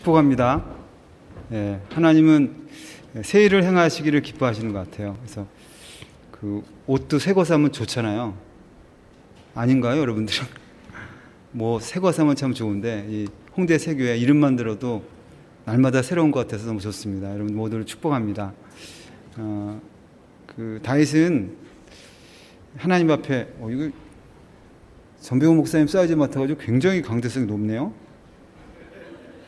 축복합니다. 하나님은 새 일을 행하시기를 기뻐하시는 것 같아요. 그래서 그 옷도 새 거 사면 좋잖아요. 아닌가요, 여러분들은? 뭐 새 거 사면 참 좋은데 이 홍대 새교회 이름만 들어도 날마다 새로운 것 같아서 너무 좋습니다. 여러분 모두를 축복합니다. 그 다윗은 하나님 앞에 이거 전병호 목사님 사이즈 맡아가지고 굉장히 강대성이 높네요.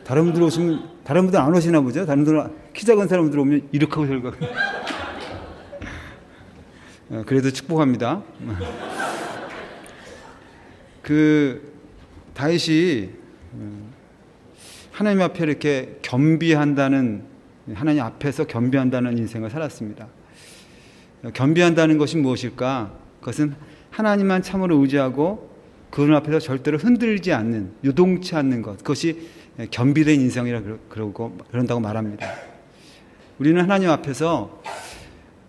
다른 분들 오시면, 다른 분들 안 오시나 보죠? 다른 분들, 키 작은 사람들 오면 이렇게 하고 저렇게 하고. 그래도 축복합니다. 그 다윗이 하나님 앞에 이렇게 겸비한다는, 하나님 앞에서 겸비한다는 인생을 살았습니다. 겸비한다는 것이 무엇일까? 그것은 하나님만 참으로 의지하고 그분 앞에서 절대로 흔들리지 않는, 요동치 않는 것, 그것이 겸비된 인생이라 그런다고 말합니다. 우리는 하나님 앞에서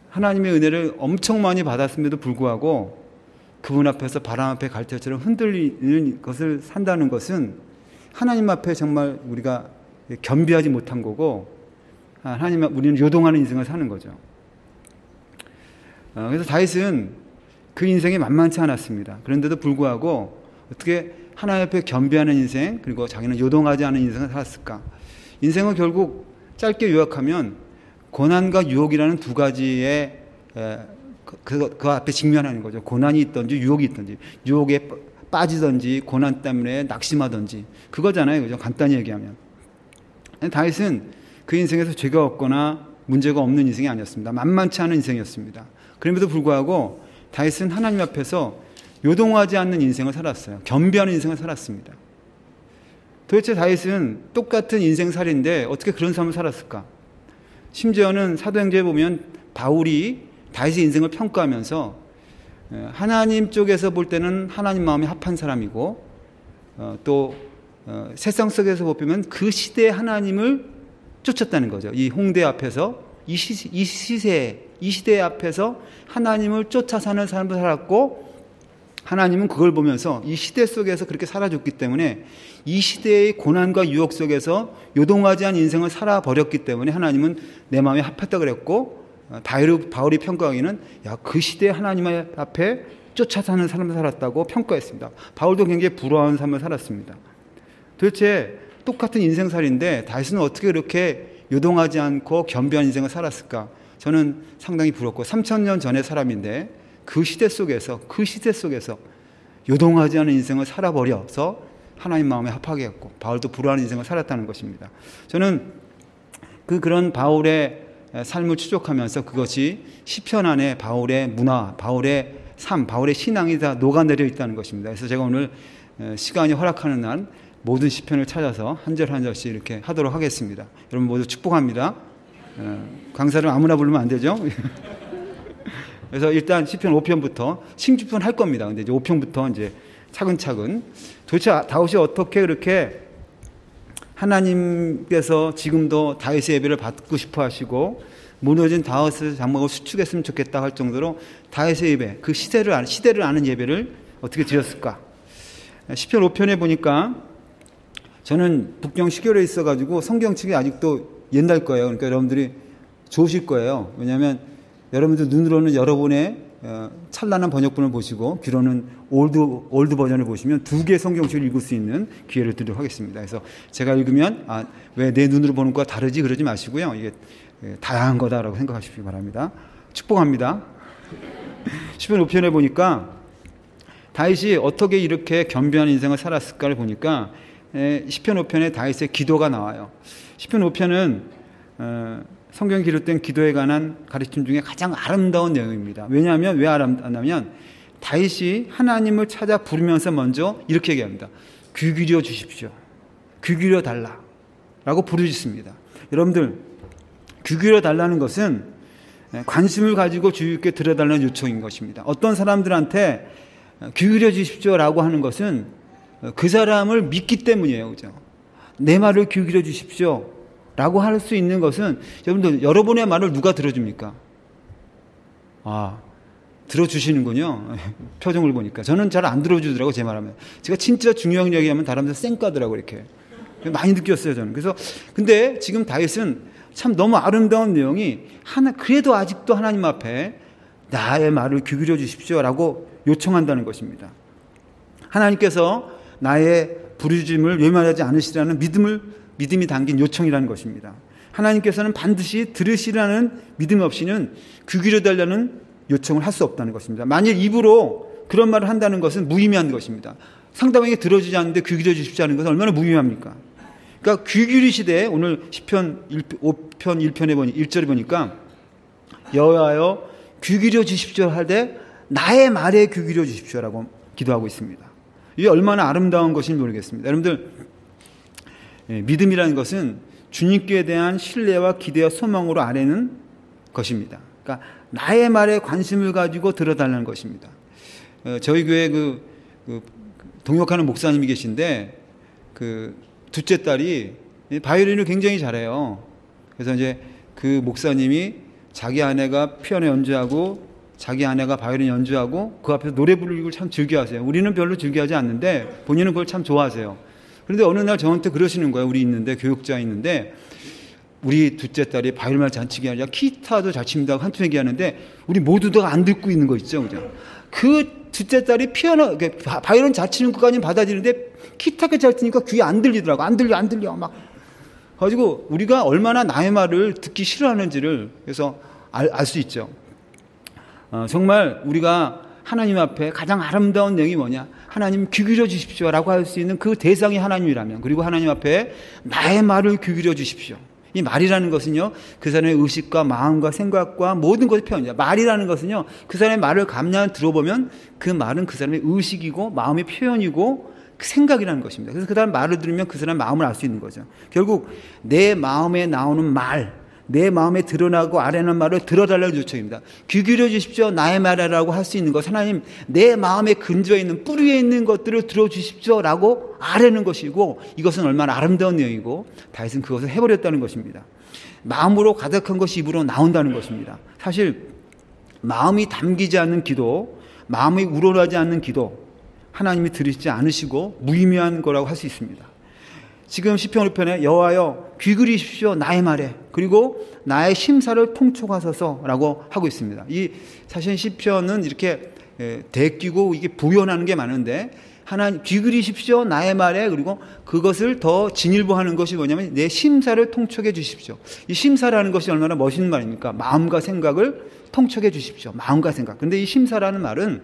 하나님의 은혜를 엄청 많이 받았음에도 불구하고 그분 앞에서 바람 앞에 갈대처럼 흔들리는 것을 산다는 것은 하나님 앞에 정말 우리가 겸비하지 못한 거고, 우리는 요동하는 인생을 사는 거죠. 그래서 다윗은 그 인생이 만만치 않았습니다. 그런데도 불구하고 어떻게 하나님 앞에 겸비하는 인생, 그리고 자기는 요동하지 않은 인생을 살았을까? 인생은 결국 짧게 요약하면 고난과 유혹이라는 두 가지의 그 앞에 직면하는 거죠. 고난이 있든지 유혹이 있든지, 유혹에 빠지든지 고난 때문에 낙심하든지, 그거잖아요. 그죠? 간단히 얘기하면. 다윗은 그 인생에서 죄가 없거나 문제가 없는 인생이 아니었습니다. 만만치 않은 인생이었습니다. 그럼에도 불구하고 다윗은 하나님 앞에서 요동하지 않는 인생을 살았어요. 겸비하는 인생을 살았습니다. 도대체 다윗은 똑같은 인생살이인데 어떻게 그런 삶을 살았을까? 심지어는 사도행전에 보면 바울이 다윗의 인생을 평가하면서 하나님 쪽에서 볼 때는 하나님 마음에 합한 사람이고, 또 세상 속에서 보면 그 시대의 하나님을 쫓았다는 거죠. 이 홍대 앞에서, 이 시대 앞에서 하나님을 쫓아 사는 사람도 살았고, 하나님은 그걸 보면서 이 시대 속에서 그렇게 살아줬기 때문에 이 시대의 고난과 유혹 속에서 요동하지 않은 인생을 살아버렸기 때문에 하나님은 내 마음에 합했다 그랬고, 바울이 평가하기는 그 시대의 하나님 앞에 쫓아 사는 사람을 살았다고 평가했습니다. 바울도 굉장히 부러워하는 삶을 살았습니다. 도대체 똑같은 인생살인데 다윗은 어떻게 그렇게 요동하지 않고 겸비한 인생을 살았을까? 저는 상당히 부럽고, 3000년 전의 사람인데 그 시대 속에서 요동하지 않은 인생을 살아버려서 하나님 마음에 합하게 했고, 바울도 불우한 인생을 살았다는 것입니다. 저는 그런 바울의 삶을 추적하면서 그것이 시편 안에 바울의 문화, 바울의 삶, 바울의 신앙이 다 녹아내려 있다는 것입니다. 그래서 제가 오늘 시간이 허락하는 날 모든 시편을 찾아서 한 절 한 절씩 이렇게 하도록 하겠습니다. 여러분 모두 축복합니다. 강사를 아무나 부르면 안 되죠? 그래서 일단 시편 5편부터 싱주편 할 겁니다. 근데 이제 5편부터 이제 차근차근 도대체 다윗이 어떻게 그렇게 하나님께서 지금도 다윗의 예배를 받고 싶어 하시고 무너진 다윗의 장막을 수축했으면 좋겠다 할 정도로 다윗의 예배, 그 시대를 아는 예배를 어떻게 드렸을까? 시편 5편에 보니까 저는 북경 시골에 있어가지고 성경책이 아직도 옛날 거예요. 그러니까 여러분들이 좋으실 거예요. 왜냐하면 여러분들 눈으로는 여러분의 찬란한 번역본을 보시고 귀로는 올드 버전을 보시면 두 개의 성경책을 읽을 수 있는 기회를 드리도록 하겠습니다. 그래서 제가 읽으면 왜 내 눈으로 보는 것과 다르지 그러지 마시고요. 이게 다양한 거다라고 생각하시기 바랍니다. 축복합니다. 시편 5편에 보니까 다윗이 어떻게 이렇게 겸비한 인생을 살았을까를 보니까 시편 5편에 다윗의 기도가 나와요. 시편 5편은 성경에 기록된 기도에 관한 가르침 중에 가장 아름다운 내용입니다. 왜냐하면 왜 아름답냐면 다윗이 하나님을 찾아 부르면서 먼저 이렇게 얘기합니다. 귀 기울여 주십시오. 귀 기울여 달라라고 부르짖습니다. 여러분들, 귀 기울여 달라는 것은 관심을 가지고 주님께 들어달라는 요청인 것입니다. 어떤 사람들한테 귀 기울여 주십시오라고 하는 것은 그 사람을 믿기 때문이에요. 그죠? 내 말을 귀 기울여 주십시오 라고 할 수 있는 것은, 여러분들, 여러분의 말을 누가 들어줍니까? 들어주시는군요. 표정을 보니까. 저는 잘 안 들어주더라고, 제 말하면. 제가 진짜 중요한 얘기하면 다른 데서 쌩 까더라고, 이렇게. 많이 느꼈어요, 저는. 그래서 근데 지금 다윗은 참 너무 아름다운 내용이 그래도 아직도 하나님 앞에 나의 말을 귀 기울여 주십시오라고 요청한다는 것입니다. 하나님께서 나의 부르짖음을 외면하지 않으시라는 믿음이 담긴 요청이라는 것입니다. 하나님께서는 반드시 들으시라는 믿음 없이는 귀 기울여 달라는 요청을 할 수 없다는 것입니다. 만일 입으로 그런 말을 한다는 것은 무의미한 것입니다. 상대방에게 들어주지 않는데 귀 기울여 주십시오 하는 것은 얼마나 무의미합니까? 그러니까 귀 기울이시되, 오늘 시편 5편 1편에 1절에 보니까 여호와여 귀 기울여 주십시오 할 때 나의 말에 귀 기울여 주십시오라고 기도하고 있습니다. 이게 얼마나 아름다운 것인지 모르겠습니다. 여러분들, 믿음이라는 것은 주님께 대한 신뢰와 기대와 소망으로 아뢰는 것입니다. 그러니까 나의 말에 관심을 가지고 들어달라는 것입니다. 저희 교회 동역하는 목사님이 계신데 둘째 딸이 바이올린을 굉장히 잘해요. 그래서 이제 그 목사님이 자기 아내가 피아노 연주하고 자기 아내가 바이올린 연주하고 그 앞에서 노래 부르는 걸 참 즐겨하세요. 우리는 별로 즐겨하지 않는데 본인은 그걸 참 좋아하세요. 그런데 어느 날 저한테 그러시는 거예요. 우리 있는데, 교육자 있는데, 우리 둘째 딸이 바이올린만 잘 치기 아니라 기타도 잘 칩니다. 한투 얘기하는데 우리 모두 다 안 듣고 있는 거 있죠, 그죠? 그 둘째 딸이 바이올린 잘 치는 것까지는 받아들이는데 기타가 잘 치니까 귀에 안 들리더라고. 안 들려 막. 가지고 우리가 얼마나 나의 말을 듣기 싫어하는지를 그래서 알 수 있죠. 정말 우리가 하나님 앞에 가장 아름다운 내용이 뭐냐? 하나님 귀 기울여 주십시오라고 할 수 있는 그 대상이 하나님이라면, 그리고 하나님 앞에 나의 말을 귀 기울여 주십시오. 이 말이라는 것은요, 그 사람의 의식과 마음과 생각과 모든 것을 표현해요. 말이라는 것은요, 그 사람의 말을 감량 들어보면 그 말은 그 사람의 의식이고 마음의 표현이고 그 생각이라는 것입니다. 그래서 그 사람 말을 들으면 그 사람의 마음을 알 수 있는 거죠. 결국 내 마음에 나오는 말, 내 마음에 드러나고 아뢰는 말을 들어달라는 요청입니다. 귀 기울여 주십시오, 나의 말이라고 할 수 있는 것, 하나님 내 마음에 근저에 있는 뿌리에 있는 것들을 들어주십시오라고 아뢰는 것이고, 이것은 얼마나 아름다운 내용이고 다윗은 그것을 해버렸다는 것입니다. 마음으로 가득한 것이 입으로 나온다는 것입니다. 사실 마음이 담기지 않는 기도, 마음이 우러나지 않는 기도, 하나님이 들으시지 않으시고 무의미한 거라고 할 수 있습니다. 지금 시편 5편에 여호와여 귀 기울이십시오 나의 말에, 그리고 나의 심사를 통촉하소서라고 하고 있습니다. 이 사실 시편은 이렇게 대끼고 이게 부연하는 게 많은데, 하나님 귀 기울이십시오 나의 말에, 그리고 그것을 더 진일보하는 것이 뭐냐면 내 심사를 통촉해 주십시오. 이 심사라는 것이 얼마나 멋있는 말입니까? 마음과 생각을 통촉해 주십시오. 마음과 생각. 그런데 이 심사라는 말은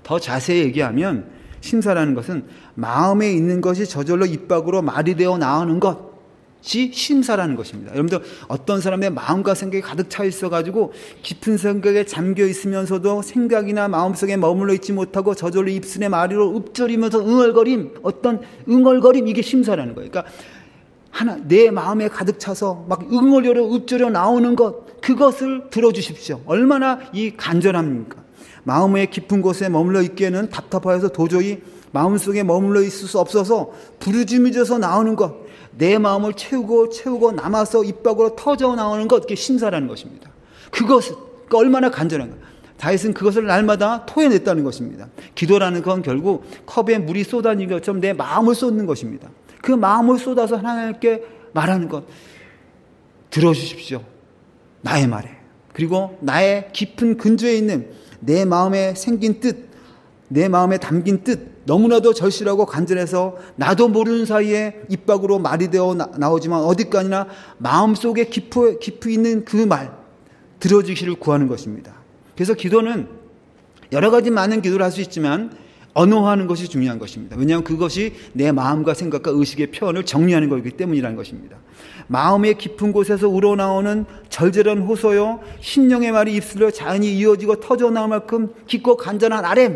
더 자세히 얘기하면, 심사라는 것은 마음에 있는 것이 저절로 입 밖으로 말이 되어 나오는 것이 심사라는 것입니다. 여러분들, 어떤 사람의 마음과 생각이 가득 차 있어가지고 깊은 생각에 잠겨 있으면서도 생각이나 마음속에 머물러 있지 못하고 저절로 입술에 말이로 읊조리면서 응얼거림, 이게 심사라는 거예요. 그러니까 내 마음에 가득 차서 막 읊조려 나오는 것, 그것을 들어주십시오. 얼마나 이 간절합니까? 마음의 깊은 곳에 머물러 있기에는 답답하여서 도저히 마음속에 머물러 있을 수 없어서 부르짖음이 져서 나오는 것, 내 마음을 채우고 남아서 입 밖으로 터져 나오는 것, 그게 심사라는 것입니다. 그것은 얼마나 간절한가. 다윗은 그것을 날마다 토해냈다는 것입니다. 기도라는 건 결국 컵에 물이 쏟아지는 것처럼 내 마음을 쏟는 것입니다. 그 마음을 쏟아서 하나님께 말하는 것, 들어주십시오 나의 말에, 그리고 나의 깊은 근저에 있는 내 마음에 생긴 뜻, 내 마음에 담긴 뜻, 너무나도 절실하고 간절해서 나도 모르는 사이에 입 밖으로 말이 되어 나오지만 어디까지나 마음속에 깊이 있는 그 말 들어주시를 구하는 것입니다. 그래서 기도는 여러 가지 많은 기도를 할 수 있지만 언어화하는 것이 중요한 것입니다. 왜냐하면 그것이 내 마음과 생각과 의식의 표현을 정리하는 것이기 때문이라는 것입니다. 마음의 깊은 곳에서 우러나오는 절절한 호소요, 심령의 말이 입술로 자연히 이어지고 터져나올 만큼 깊고 간절한 아뢰음을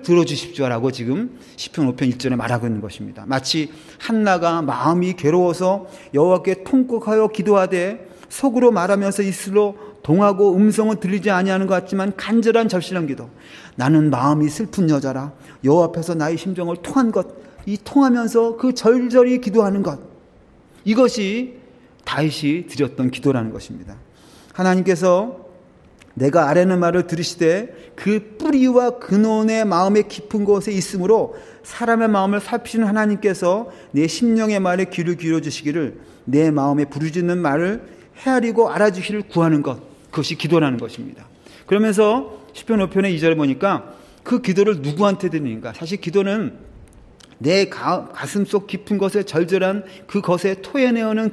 들어주십시오라고 지금 시편 5편 1절에 말하고 있는 것입니다. 마치 한나가 마음이 괴로워서 여호와께 통곡하여 기도하되 속으로 말하면서 입술로 동하고 음성은 들리지 아니하는 것 같지만 간절한 절실한 기도. 나는 마음이 슬픈 여자라 여호와 앞에서 나의 심정을 통한 것, 이 통하면서 그 절절히 기도하는 것, 이것이 다윗이 드렸던 기도라는 것입니다. 하나님께서 내가 아뢰는 말을 들으시되 그 뿌리와 근원의 마음의 깊은 곳에 있으므로 사람의 마음을 살피시는 하나님께서 내 심령의 말에 귀를 기울여 주시기를 내 마음에 부르짖는 말을 헤아리고 알아주시기를 구하는 것, 그것이 기도라는 것입니다. 그러면서 시편 5편의 2절에 보니까 그 기도를 누구한테 드리는가? 사실 기도는 내 가슴속 깊은 것에 절절한 그것에 토해내어는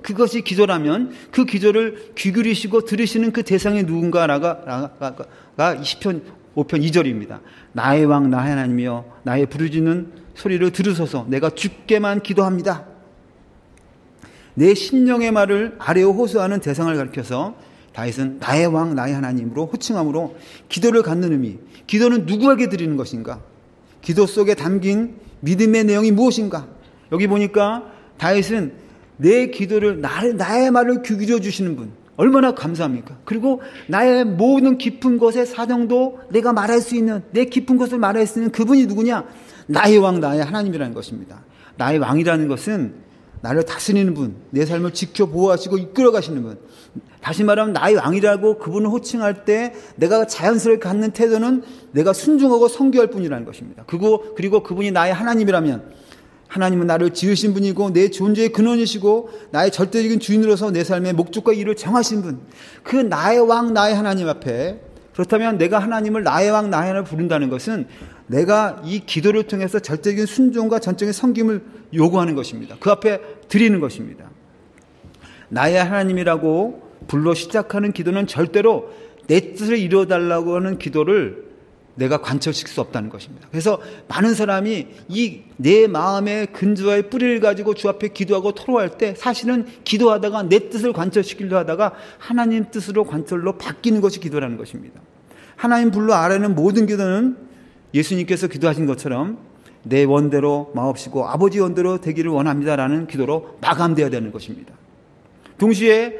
그것이 기도라면 그 기도를 귀 기울이시고 들으시는 그 대상이 누군가가 시편 5편 2절입니다. 나의 왕 나의 하나님이여 나의 부르짖는 소리를 들으소서. 내가 주께만 기도합니다. 내 심령의 말을 아뢰어 호소하는 대상을 가리켜서 다윗은 나의 왕 나의 하나님으로 호칭함으로 기도를 갖는 의미, 기도는 누구에게 드리는 것인가? 기도 속에 담긴 믿음의 내용이 무엇인가? 여기 보니까 다윗은 내 기도를 나의 말을 귀 기울여 주시는 분, 얼마나 감사합니까? 그리고 나의 모든 깊은 것의 사정도 내가 말할 수 있는, 내 깊은 것을 말할 수 있는 그분이 누구냐? 나의 왕 나의 하나님이라는 것입니다. 나의 왕이라는 것은 나를 다스리는 분, 내 삶을 지켜 보호하시고 이끌어 가시는 분. 다시 말하면 나의 왕이라고 그분을 호칭할 때 내가 자연스럽게 갖는 태도는 내가 순종하고 섬겨할 뿐이라는 것입니다. 그리고 그분이 나의 하나님이라면 하나님은 나를 지으신 분이고 내 존재의 근원이시고 나의 절대적인 주인으로서 내 삶의 목적과 일을 정하신 분. 그 나의 왕 나의 하나님 앞에, 그렇다면 내가 하나님을 나의 왕 나의 하나님을 부른다는 것은 내가 이 기도를 통해서 절대적인 순종과 전적인 섬김을 요구하는 것입니다. 그 앞에 드리는 것입니다. 나의 하나님이라고 불러 시작하는 기도는 절대로 내 뜻을 이루어달라고 하는 기도를 내가 관철시킬 수 없다는 것입니다. 그래서 많은 사람이 이 내 마음의 근저의 뿌리를 가지고 주 앞에 기도하고 토로할 때 사실은 기도하다가 내 뜻을 관철시키려 하다가 하나님 뜻으로 관철로 바뀌는 것이 기도라는 것입니다. 하나님 불러 아뢰는 모든 기도는 예수님께서 기도하신 것처럼 내 원대로 마옵시고 아버지 원대로 되기를 원합니다라는 기도로 마감되어야 되는 것입니다. 동시에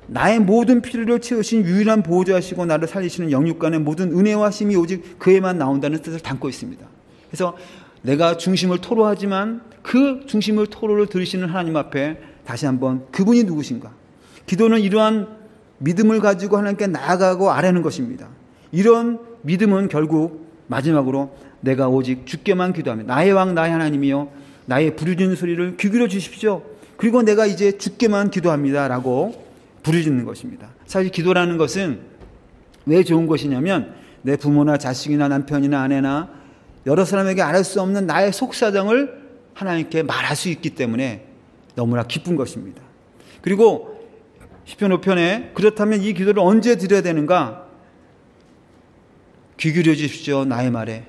나의 모든 필요를 채우신 유일한 보호자시고 나를 살리시는 영육간의 모든 은혜와 힘이 오직 그에만 나온다는 뜻을 담고 있습니다. 그래서 내가 중심을 토로하지만 그 중심을 토로를 들으시는 하나님 앞에 다시 한번 그분이 누구신가? 기도는 이러한 믿음을 가지고 하나님께 나아가고 아뢰는 것입니다. 이런 믿음은 결국 마지막으로 내가 오직 주께만 기도합니다. 나의 왕 나의 하나님이여 나의 부르짖는 소리를 귀 기울여 주십시오. 그리고 내가 이제 주께만 기도합니다 라고 부르짖는 것입니다. 사실 기도라는 것은 왜 좋은 것이냐면 내 부모나 자식이나 남편이나 아내나 여러 사람에게 알할 수 없는 나의 속사정을 하나님께 말할 수 있기 때문에 너무나 기쁜 것입니다. 그리고 시편 5편에 그렇다면 이 기도를 언제 드려야 되는가? 귀 기울여 주십시오. 나의 말에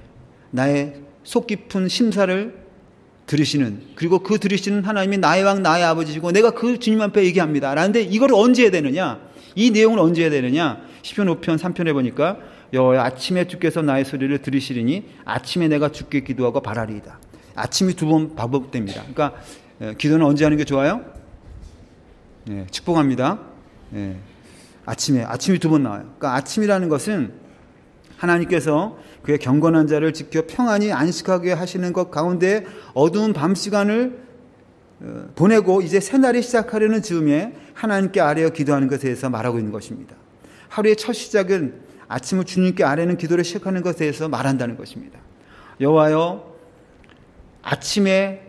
나의 속 깊은 심사를 들으시는, 그리고 그 들으시는 하나님이 나의 왕 나의 아버지시고 내가 그 주님 앞에 얘기합니다 라는데 이걸 언제 해야 되느냐? 이 내용을 언제 해야 되느냐? 시편 5편 3편에 보니까 여호와여 아침에 주께서 나의 소리를 들으시리니 아침에 내가 주께 기도하고 바라리이다. 아침이 두 번 반복됩니다. 그러니까 기도는 언제 하는 게 좋아요? 네, 축복합니다. 네, 아침이 두 번 나와요. 그러니까 아침이라는 것은 하나님께서 그의 경건한 자를 지켜 평안히 안식하게 하시는 것 가운데 어두운 밤 시간을 보내고 이제 새날이 시작하려는 즈음에 하나님께 아뢰어 기도하는 것에 대해서 말하고 있는 것입니다. 하루의 첫 시작은 아침을 주님께 아뢰는 기도를 시작하는 것에 대해서 말한다는 것입니다. 여호와여 아침에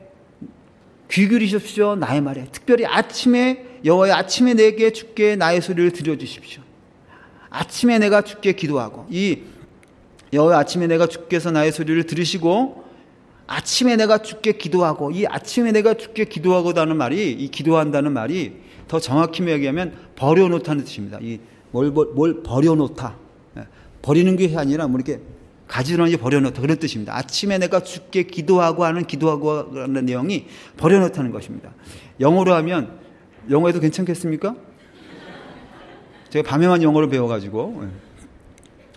귀 기울이십시오. 나의 말에 특별히 아침에 여호와여 아침에 내게 주께 나의 소리를 들려주십시오. 아침에 내가 주께 기도하고 이 여호와 아침에 내가 주께서 나의 소리를 들으시고 아침에 내가 주께 기도하고 이 아침에 내가 주께 기도하고라는 말이 이 기도한다는 말이 더 정확히 얘기하면 버려놓다는 뜻입니다. 이 뭘 버려놓다. 버리는 게 아니라 뭐 이렇게 가지런히 버려놓다 그런 뜻입니다. 아침에 내가 주께 기도하고 하는 기도하고 하는 내용이 버려놓다는 것입니다. 영어로 하면 영어에도 괜찮겠습니까? 제가 밤에만 영어를 배워가지고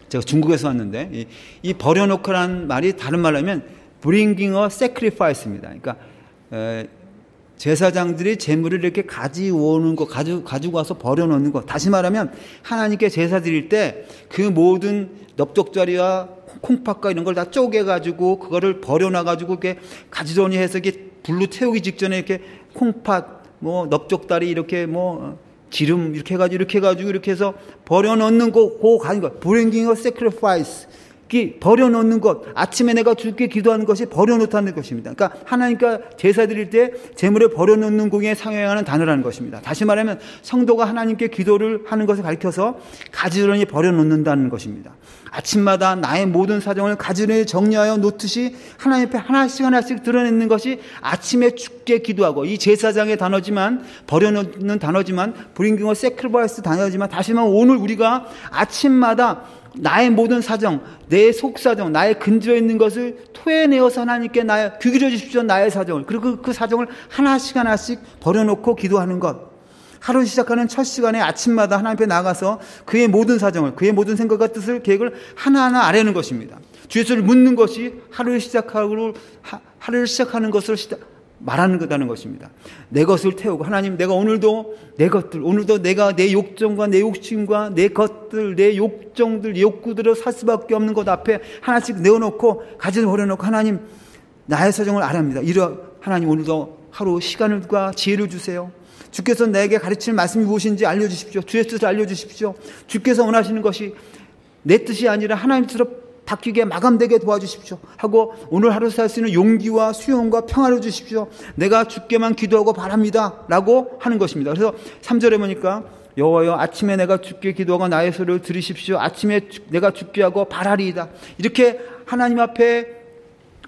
제가 중국에서 왔는데 이 버려놓고라는 말이 다른 말로 하면 bringing a sacrifice입니다. 그러니까 제사장들이 제물을 이렇게 가져오는 것, 가지고 와서 버려놓는 것. 다시 말하면 하나님께 제사 드릴 때 그 모든 넓적자리와 콩팥과 이런 걸 다 쪼개가지고 그거를 버려놔가지고 이렇게 가지런히 해서 이렇게 불로 태우기 직전에 이렇게 콩팥, 뭐 넓적다리 이렇게 뭐 기름 이렇게 해가지고 이렇게 해서 버려놓는 거 가는 것. Bringing a sacrifice. 버려놓는 것. 아침에 내가 주께 기도하는 것이 버려놓다는 것입니다. 그러니까 하나님과 제사 드릴 때 제물에 버려놓는 공에 상응하는 단어라는 것입니다. 다시 말하면 성도가 하나님께 기도를 하는 것을 가리켜서 가지런히 버려놓는다는 것입니다. 아침마다 나의 모든 사정을 가지런히 정리하여 놓듯이 하나님 앞에 하나씩 드러내는 것이 아침에 주께 기도하고, 이 제사장의 단어지만, 버려놓는 단어지만, Bringing a sacrifice 단어지만, 다시 말하면 오늘 우리가 아침마다 나의 모든 사정, 내 속사정, 나의 근저에 있는 것을 토해내어서 하나님께 귀 기울여 주십시오. 나의 사정을. 그리고 그 사정을 하나씩 버려놓고 기도하는 것. 하루 시작하는 첫 시간에 아침마다 하나님 앞에 나가서 그의 모든 사정을, 그의 모든 생각과 뜻을, 계획을 하나하나 아뢰는 것입니다. 주 예수를 묻는 것이 하루를 시작하는 것을 말하는 거다는 것입니다. 내 것을 태우고, 하나님, 내가 오늘도 내 것들, 오늘도 내가 내 욕정과 내 욕심과 내 것들, 내 욕정들, 내 욕구들을 살 수밖에 없는 것 앞에 하나씩 내어놓고, 가지를 버려놓고, 하나님, 나의 사정을 아랍니다. 하나님, 오늘도 하루 시간과 지혜를 주세요. 주께서 내게 가르칠 말씀이 무엇인지 알려주십시오. 주의 뜻을 알려주십시오. 주께서 원하시는 것이 내 뜻이 아니라 하나님 뜻으로 바뀌게 마감되게 도와주십시오 하고, 오늘 하루 살 수 있는 용기와 수용과 평화를 주십시오. 내가 주께만 기도하고 바랍니다 라고 하는 것입니다. 그래서 3절에 보니까 여호와여, 아침에 내가 주께 기도하고 나의 소리를 들으십시오. 아침에 내가 주께 하고 바라리이다. 이렇게 하나님 앞에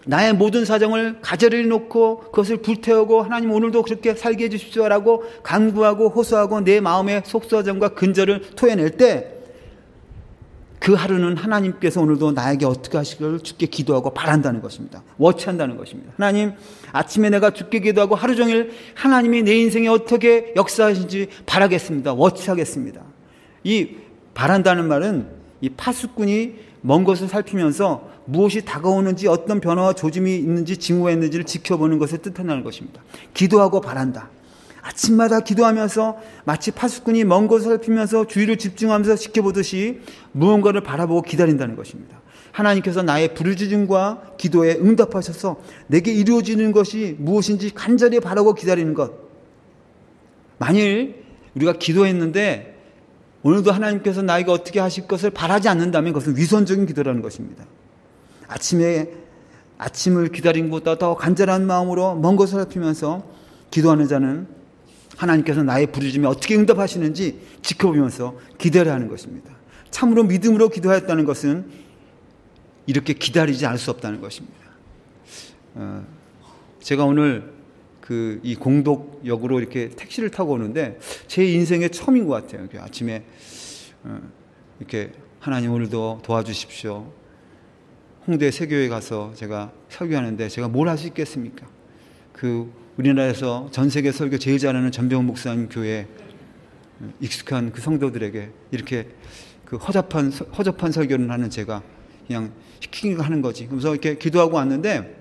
나의 모든 사정을 가져리 놓고 그것을 불태우고, 하나님 오늘도 그렇게 살게 해주십시오라고 간구하고 호소하고 내 마음의 속사정과 근저를 토해낼 때, 그 하루는 하나님께서 오늘도 나에게 어떻게 하시기를 주께 기도하고 바란다는 것입니다. 워치한다는 것입니다. 하나님, 아침에 내가 주께 기도하고 하루 종일 하나님이 내 인생에 어떻게 역사하신지 바라겠습니다. 워치하겠습니다. 이 바란다는 말은 이 파수꾼이 먼 것을 살피면서 무엇이 다가오는지, 어떤 변화와 조짐이 있는지, 징후가 있는지를 지켜보는 것을 뜻한다는 것입니다. 기도하고 바란다. 아침마다 기도하면서 마치 파수꾼이 먼 것을 살피면서 주위를 집중하면서 지켜보듯이 무언가를 바라보고 기다린다는 것입니다. 하나님께서 나의 부르짖음과 기도에 응답하셔서 내게 이루어지는 것이 무엇인지 간절히 바라고 기다리는 것. 만일 우리가 기도했는데 오늘도 하나님께서 나에게 어떻게 하실 것을 바라지 않는다면 그것은 위선적인 기도라는 것입니다. 아침을 기다린 것보다 더 간절한 마음으로 먼 것을 살피면서 기도하는 자는 하나님께서 나의 부르짖음에 어떻게 응답하시는지 지켜보면서 기다려야 하는 것입니다. 참으로 믿음으로 기도하였다는 것은 이렇게 기다리지 않을 수 없다는 것입니다. 제가 오늘 이 공덕역으로 이렇게 택시를 타고 오는데 제 인생의 처음인 것 같아요. 아침에 이렇게 하나님 오늘도 도와주십시오. 홍대 세교회 가서 제가 설교하는데 제가 뭘 할 수 있겠습니까? 우리나라에서 전 세계 설교 제일 잘하는 전병훈 목사님 교회 익숙한 그 성도들에게 이렇게 허접한 설교를 하는 제가 그냥 시키기가 하는 거지. 그래서 이렇게 기도하고 왔는데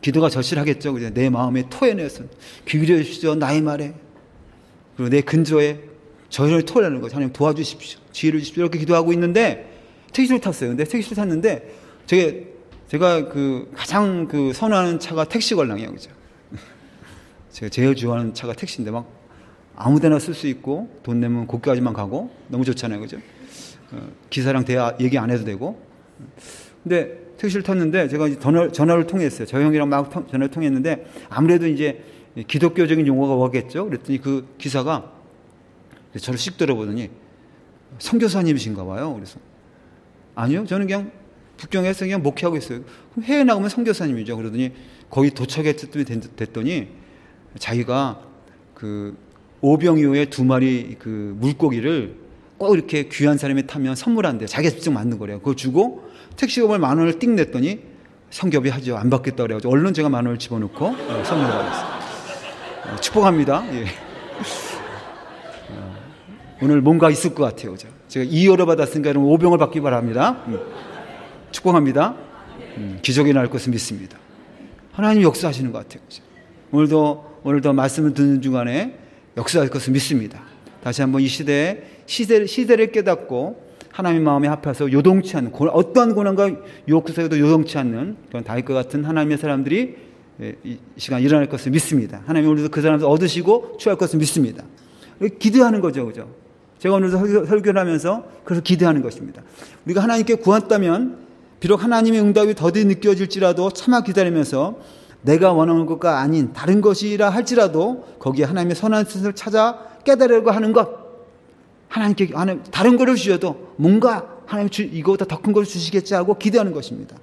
기도가 절실하겠죠. 내 마음에 토해내서 귀 기울여 주십시오. 나의 말에. 그리고 내 근저에 저희를 토해내는 거죠. 하나님 도와주십시오. 지혜를 주십시오. 이렇게 기도하고 있는데 택시를 탔어요. 근데 택시를 탔는데 제가 가장 선호하는 차가 택시 관랑이에요. 그죠? 제가 제일 좋아하는 차가 택시인데 막 아무 데나 쓸 수 있고 돈 내면 거기까지만 가고 너무 좋잖아요. 그죠? 기사랑 얘기 안 해도 되고. 근데 택시를 탔는데 제가 전화를 통했어요. 저 형이랑 막 전화를 통했는데 아무래도 이제 기독교적인 용어가 오겠죠. 그랬더니 그 기사가 저를 씩 들어보더니 선교사님이신가 봐요. 그래서 아니요. 저는 그냥 북경에서 그냥 목회하고 있어요. 그럼 해외 나가면 선교사님이죠. 그러더니 거의 됐더니 자기가 오병 이후에 2마리 물고기를 꼭 이렇게 귀한 사람이 타면 선물한대요. 자기가 직접 만든 거래요. 그거 주고 택시금을 10,000원을 띵 냈더니 성교비 하죠. 안 받겠다 그래가지고 얼른 제가 10,000원을 집어넣고 선물을 받았어요. 축복합니다. 예. 오늘 뭔가 있을 것 같아요. 제가 2호를 받았으니까 여러분 5병을 받기 바랍니다. 축복합니다. 기적이 날 것을 믿습니다. 하나님 역사하시는 것 같아요. 오늘도 말씀을 듣는 중간에 역사할 것을 믿습니다. 다시 한번 이 시대를 깨닫고 하나님 마음에 합해서 요동치 않는, 어떠한 고난과 유혹 속에도 요동치 않는 그런 다윗과 같은 하나님의 사람들이 이 시간 일어날 것을 믿습니다. 하나님 오늘도 그 사람들 얻으시고 취할 것을 믿습니다. 기도하는 거죠. 그죠? 제가 오늘도 설교를 하면서 그래서 기도하는 것입니다. 우리가 하나님께 구한다면 비록 하나님의 응답이 더디 느껴질지라도 차마 기다리면서 내가 원하는 것과 아닌 다른 것이라 할지라도 거기에 하나님의 선한 뜻을 찾아 깨달으려고 하는 것, 하나님께 다른 것을 주셔도 뭔가 하나님 이거보다 더 큰 걸 주시겠지 하고 기대하는 것입니다.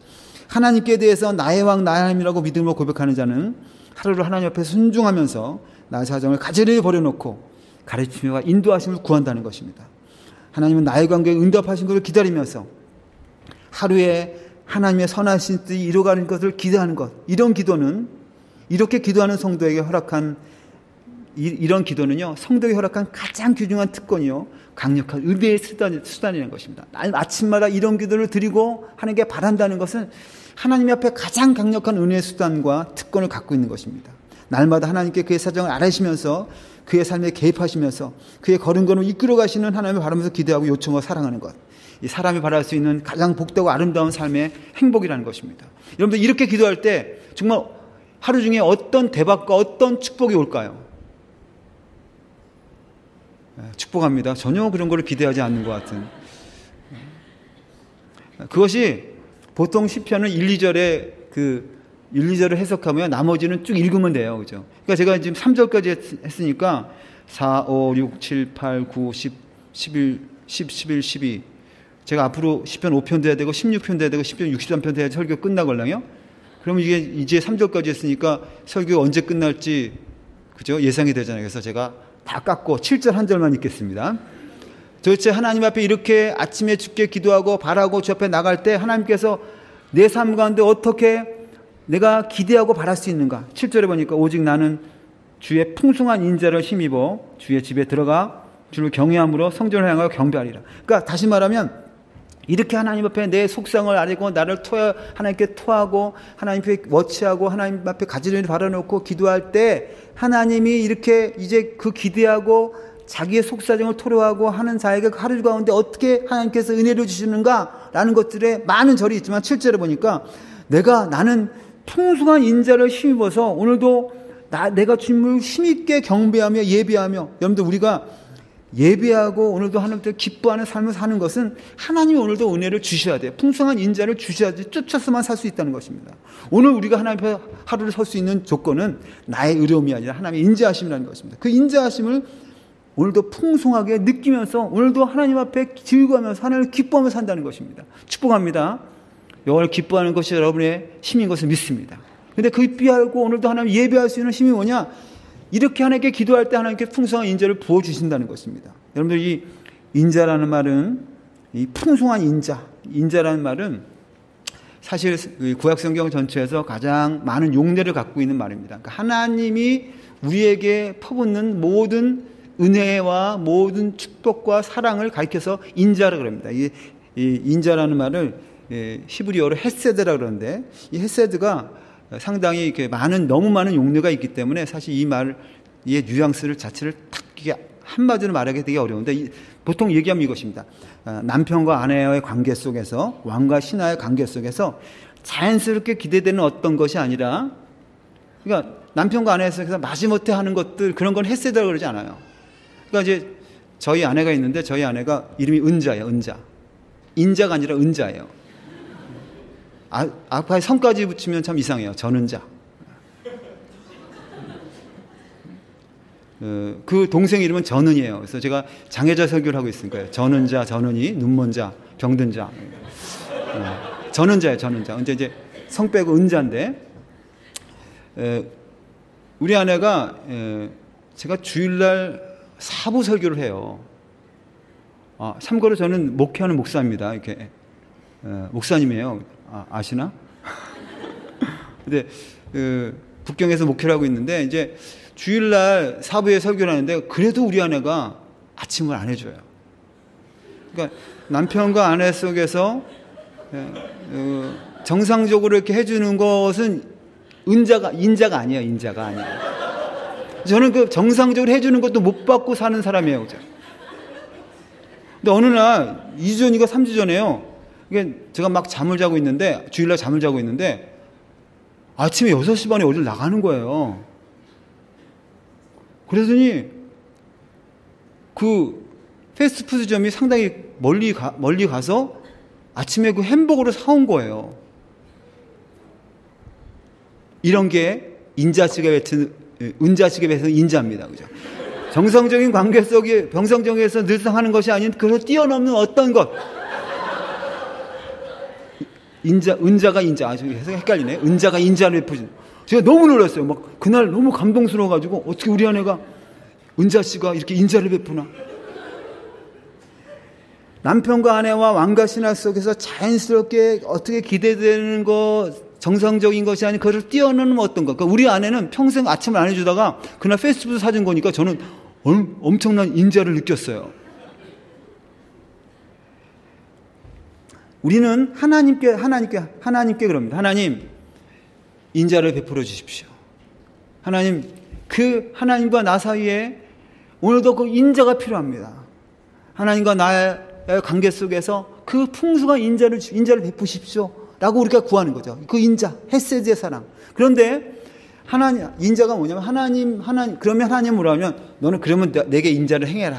하나님께 대해서 나의 왕 나의 하나님이라고 믿음으로 고백하는 자는 하루를 하나님 앞에 순종하면서 나의 사정을 가지런히 버려놓고 가르침과 인도하심을 구한다는 것입니다. 하나님은 나의 관계에 응답하신 것을 기다리면서 하루에 하나님의 선하신 뜻이 이루어가는 것을 기대하는 것, 이런 기도는, 이렇게 기도하는 성도에게 허락한 이런 기도는요, 성도에게 허락한 가장 귀중한 특권이요, 강력한 의뢰의 수단이라는 것입니다. 아침마다 이런 기도를 드리고 하나님께 바란다는 것은 하나님 앞에 가장 강력한 은혜의 수단과 특권을 갖고 있는 것입니다. 날마다 하나님께 그의 사정을 알아시면서 그의 삶에 개입하시면서 그의 걸음걸음을 이끌어 가시는 하나님을 바라면서 기대하고 요청하고 사랑하는 것, 이 사람이 바랄 수 있는 가장 복되고 아름다운 삶의 행복이라는 것입니다. 여러분들 이렇게 기도할 때 정말 하루 중에 어떤 대박과 어떤 축복이 올까요? 축복합니다. 전혀 그런 걸 기대하지 않는 것 같은. 그것이 보통 시편은 1, 2절에 1, 2절을 해석하면 나머지는 쭉 읽으면 돼요. 그죠? 그러니까 제가 지금 3절까지 했으니까 4, 5, 6, 7, 8, 9, 10, 11, 10, 11, 12. 제가 앞으로 시편 5편 돼야 되고 16편 돼야 되고 시편 63편 돼야 설교 끝나걸랑요. 그러면 이게 이제 3절까지 했으니까 설교 언제 끝날지 그죠? 예상이 되잖아요. 그래서 제가 다 깎고 7절 한 절만 읽겠습니다. 도대체 하나님 앞에 이렇게 아침에 주께 기도하고 바라고 주 앞에 나갈 때 하나님께서 내 삶 가운데 어떻게 내가 기대하고 바랄 수 있는가? 7절에 보니까 오직 나는 주의 풍성한 인자를 힘입어 주의 집에 들어가 주를 경외함으로 성전을 향하여 경배하리라. 그러니까 다시 말하면 이렇게 하나님 앞에 내 속상을 아뢰고 나를 하나님께 토하고 하나님 앞에 워치하고 하나님 앞에 가지런히 바라놓고 기도할 때 하나님이 이렇게 이제 그 기대하고 자기의 속사정을 토로하고 하는 자에게 하루 가운데 어떻게 하나님께서 은혜를 주시는가라는 것들에 많은 절이 있지만 7절에 보니까 나는 풍성한 인자를 힘입어서 오늘도 내가 주님을 힘있게 경배하며 예배하며, 여러분들 우리가 예배하고 오늘도 하나님께 기뻐하는 삶을 사는 것은 하나님이 오늘도 은혜를 주셔야 돼요. 풍성한 인자를 주셔야지 쫓아서만 살 수 있다는 것입니다. 오늘 우리가 하나님 앞에 하루를 설 수 있는 조건은 나의 의로움이 아니라 하나님의 인자하심이라는 것입니다. 그 인자하심을 오늘도 풍성하게 느끼면서 오늘도 하나님 앞에 즐거워하면서 하나님을 기뻐하며 산다는 것입니다. 축복합니다. 오늘 기뻐하는 것이 여러분의 힘인 것을 믿습니다. 그런데 그 기뻐하고 오늘도 하나님 예배할 수 있는 힘이 뭐냐? 이렇게 하나님께 기도할 때 하나님께 풍성한 인자를 부어주신다는 것입니다. 여러분들 이 인자라는 말은, 이 풍성한 인자라는 말은 사실 구약성경 전체에서 가장 많은 용례를 갖고 있는 말입니다. 그러니까 하나님이 우리에게 퍼붓는 모든 은혜와 모든 축복과 사랑을 가리켜서 인자라고 합니다. 이 인자라는 말을 히브리어로 헤세드라고 그러는데, 이 헤세드가 상당히 이렇게 너무 많은 용례가 있기 때문에 사실 이 말의 뉘앙스를 자체를 딱 한마디로 말하기 되게 어려운데, 보통 얘기하면 이것입니다. 남편과 아내와의 관계 속에서, 왕과 신하의 관계 속에서 자연스럽게 기대되는 어떤 것이 아니라, 그러니까 남편과 아내 속에서 마지못해 하는 것들, 그런 건 헤세드라고 그러지 않아요. 그러니까 이제 저희 아내가 있는데, 저희 아내가 이름이 은자예요. 은자. 인자가 아니라 은자예요. 앞에 성까지 붙이면 참 이상해요. 전은자. 그 동생 이름은 전은이에요. 그래서 제가 장애자 설교를 하고 있으니까요. 전은자, 전은이, 눈먼자, 병든자. 전은자예요. 전은자. 근데 이제 성 빼고 은자인데, 우리 아내가 제가 주일날 사부 설교를 해요. 참고로 저는 목회하는 목사입니다. 이렇게 목사님이에요. 아시나? 근데 북경에서 목회를 하고 있는데, 이제 주일날 사부에 설교를 하는데, 그래도 우리 아내가 아침을 안 해줘요. 그러니까 남편과 아내 속에서 정상적으로 이렇게 해주는 것은 인자가 아니에요. 인자가 아니에요. 저는 그 정상적으로 해주는 것도 못 받고 사는 사람이에요. 그죠? 근데 어느 날 2주 전이가 3주 전에요. 이게 제가 막 주일날 잠을 자고 있는데 아침에 6시 반에 어딜 나가는 거예요. 그러더니 그 패스트푸드점이 상당히 멀리 가서 아침에 그 햄버거를 사온 거예요. 이런 게 인자식에 뱉은 은자식에 뱉은 인자입니다. 그죠? 정성적인 관계 속에 병성정에서 늘상 하는 것이 아닌 그걸 뛰어넘는 어떤 것. 은자가 인자. 아주 헷갈리네. 은자가 인자를 베푸신. 제가 너무 놀랐어요. 막 그날 너무 감동스러워가지고 어떻게 우리 아내가 은자 씨가 이렇게 인자를 베푸나. 남편과 아내와 왕과 신하 속에서 자연스럽게 어떻게 기대되는 것, 정성적인 것이 아닌 그것을 뛰어넘는 어떤 것. 그러니까 우리 아내는 평생 아침을 안 해주다가 그날 패스트푸드 사준 거니까 저는 엄청난 인자를 느꼈어요. 우리는 하나님께 그럽니다. 하나님, 인자를 베풀어 주십시오. 하나님, 그 하나님과 나 사이에 오늘도 그 인자가 필요합니다. 하나님과 나의 관계 속에서 그 풍성한 인자를 베푸십시오. 라고 우리가 구하는 거죠. 그 인자, 헤세드의 사랑. 그런데 인자가 뭐냐면 그러면 하나님 뭐라 하면 너는 그러면 내게 인자를 행해라.